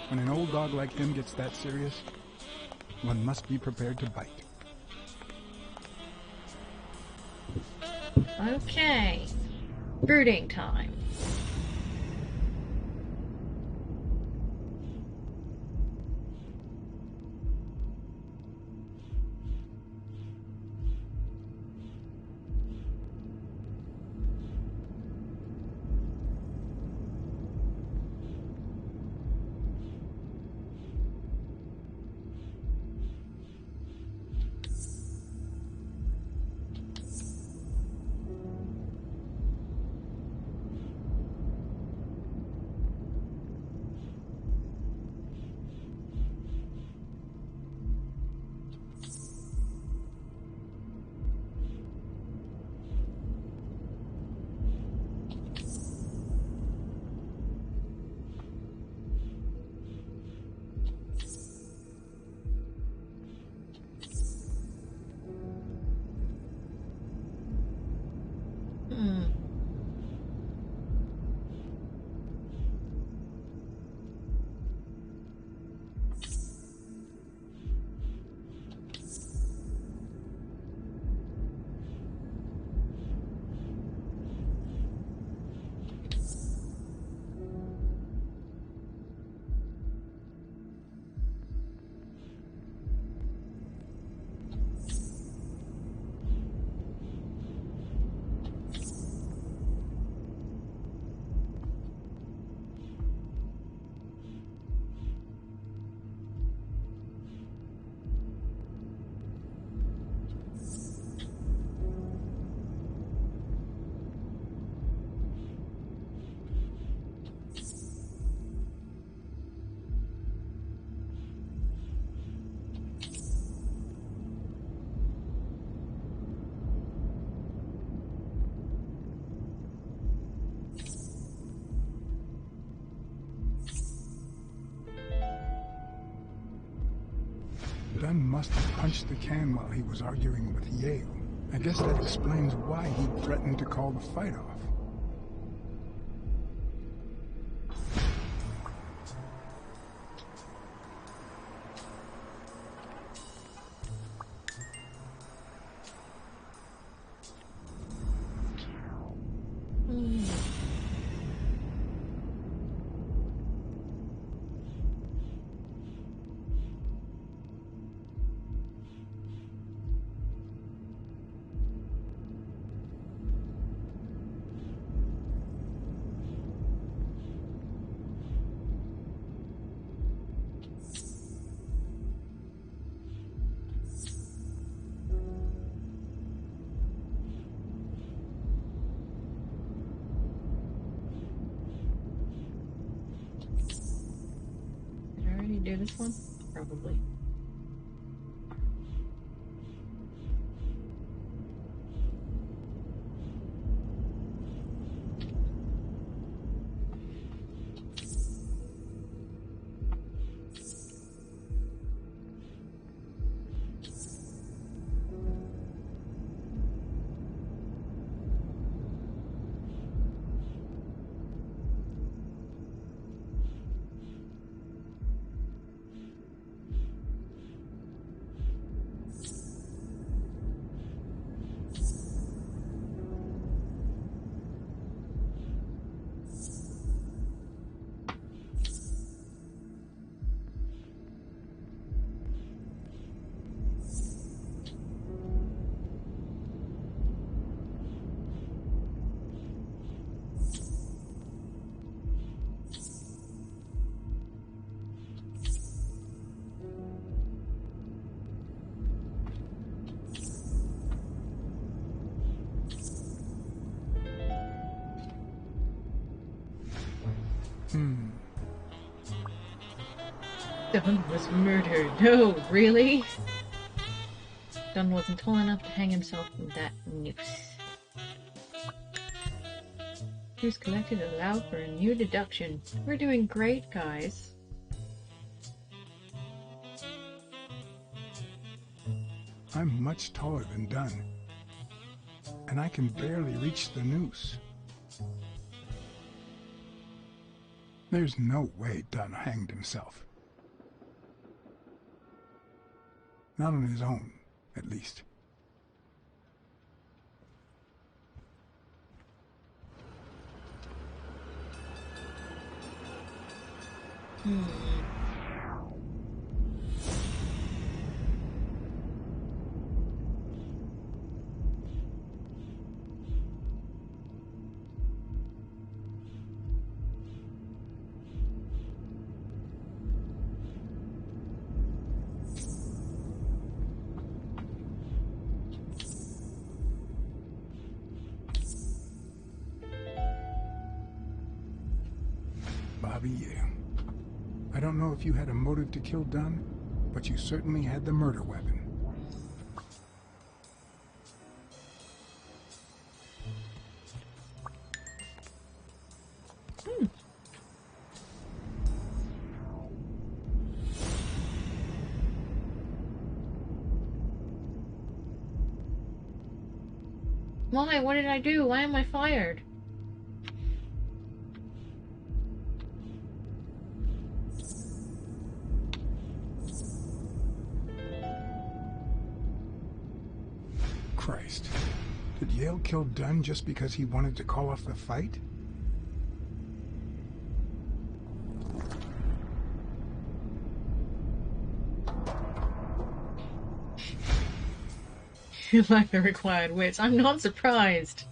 When an old dog like him gets that serious, one must be prepared to bite. Okay. Brooding time. Dunn must have punched the can while he was arguing with Yale. I guess that explains why he threatened to call the fight off. Do this one? Probably. Dunn was murdered. No, really? Dunn wasn't tall enough to hang himself from that noose. Who's collected allowed for a new deduction. We're doing great, guys. I'm much taller than Dunn, and I can barely reach the noose. There's no way Dunn hanged himself. Not on his own, at least. Bobby Yale. I don't know if you had a motive to kill Dunn, but you certainly had the murder weapon. Why? What did I do? Why am I fired? Christ. Did Yale kill Dunn just because he wanted to call off the fight? You lack the required wits. I'm not surprised.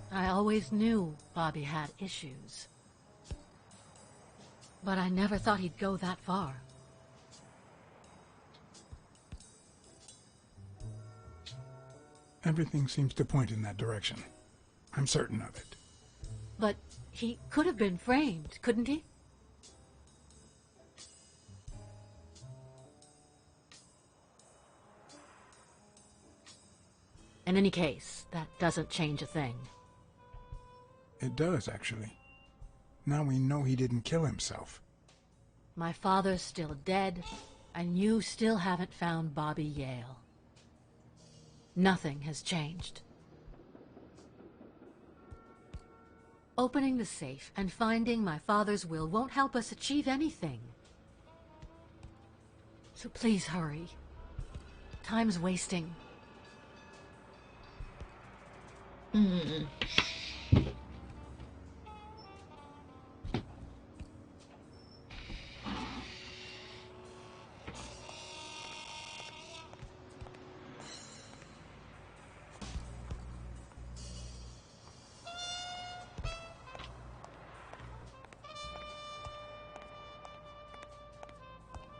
I always knew Bobby had issues. But I never thought he'd go that far. Everything seems to point in that direction. I'm certain of it. But he could have been framed, couldn't he? In any case, that doesn't change a thing. It does, actually. Now we know he didn't kill himself. My father's still dead, and you still haven't found Bobby Yale. Nothing has changed. Opening the safe and finding my father's will won't help us achieve anything. So please hurry. Time's wasting.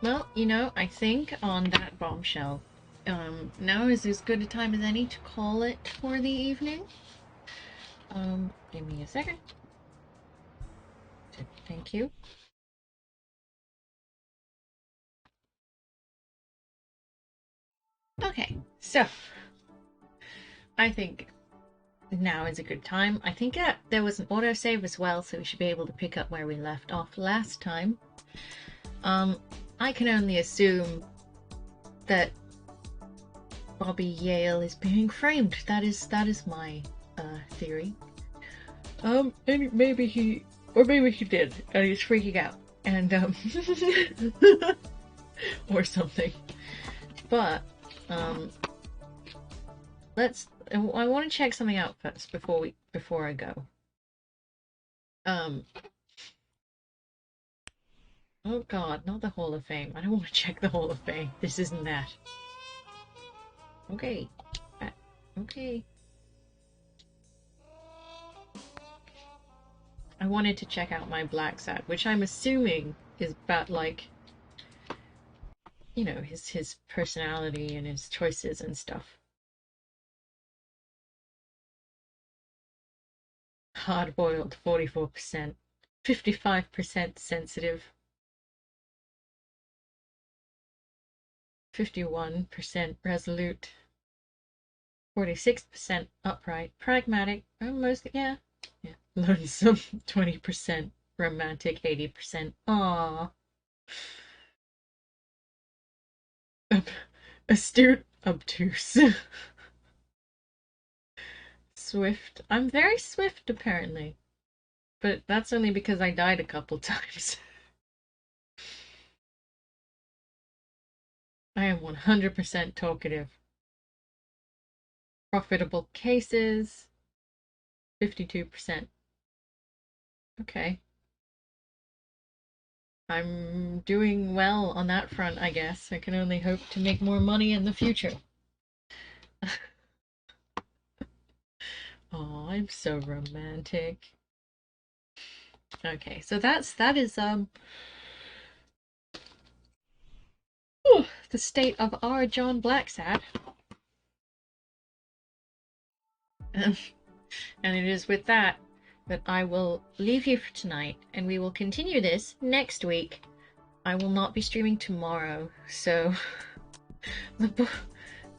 Well, you know, I think on that bombshell, now is as good a time as any to call it for the evening. Give me a second. Thank you. Okay, so I think now is a good time. I think there was an autosave as well, so we should be able to pick up where we left off last time. I can only assume that Bobby Yale is being framed. That is my theory. And maybe he did, and he's freaking out, and or something. But I want to check something out first before I go. Oh god, not the Hall of Fame. I don't want to check the Hall of Fame. This isn't that. Okay. Okay. I wanted to check out my Blacksad, which I'm assuming is about, like, you know, his personality and his choices and stuff. Hard-boiled, 44%. 55% sensitive. 51% resolute. 46% upright. Pragmatic. Almost, yeah. Lonesome. 20%. Romantic. 80%. Aww. Astute. Obtuse. Swift. I'm very swift, apparently. But that's only because I died a couple times. I am 100% talkative. Profitable cases. 52%. Okay. I'm doing well on that front, I guess. I can only hope to make more money in the future. Oh, I'm so romantic. Okay, so that is the state of our John Blacksad. And it is with that I will leave you for tonight, and we will continue this next week. I will not be streaming tomorrow, so the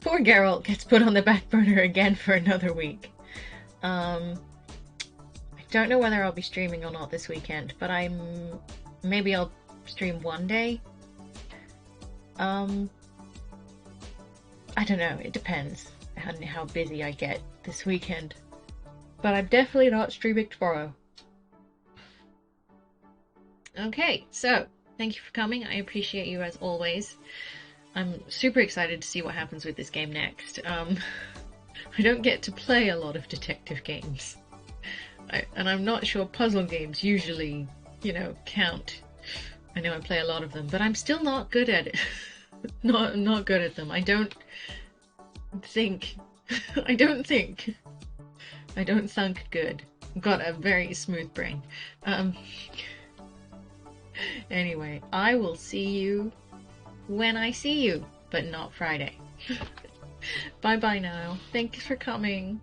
poor Geralt gets put on the back burner again for another week. I don't know whether I'll be streaming or not this weekend, but maybe I'll stream one day. I don't know, it depends on how busy I get this weekend. But I'm definitely not streaming tomorrow. Okay, so thank you for coming. I appreciate you as always. I'm super excited to see what happens with this game next. I don't get to play a lot of detective games. And I'm not sure puzzle games usually, count. I know I play a lot of them, but I'm still not good at it. not good at them. I don't think good. I've got a very smooth brain. Anyway, I will see you when I see you, but not Friday. Bye bye now. Thanks for coming.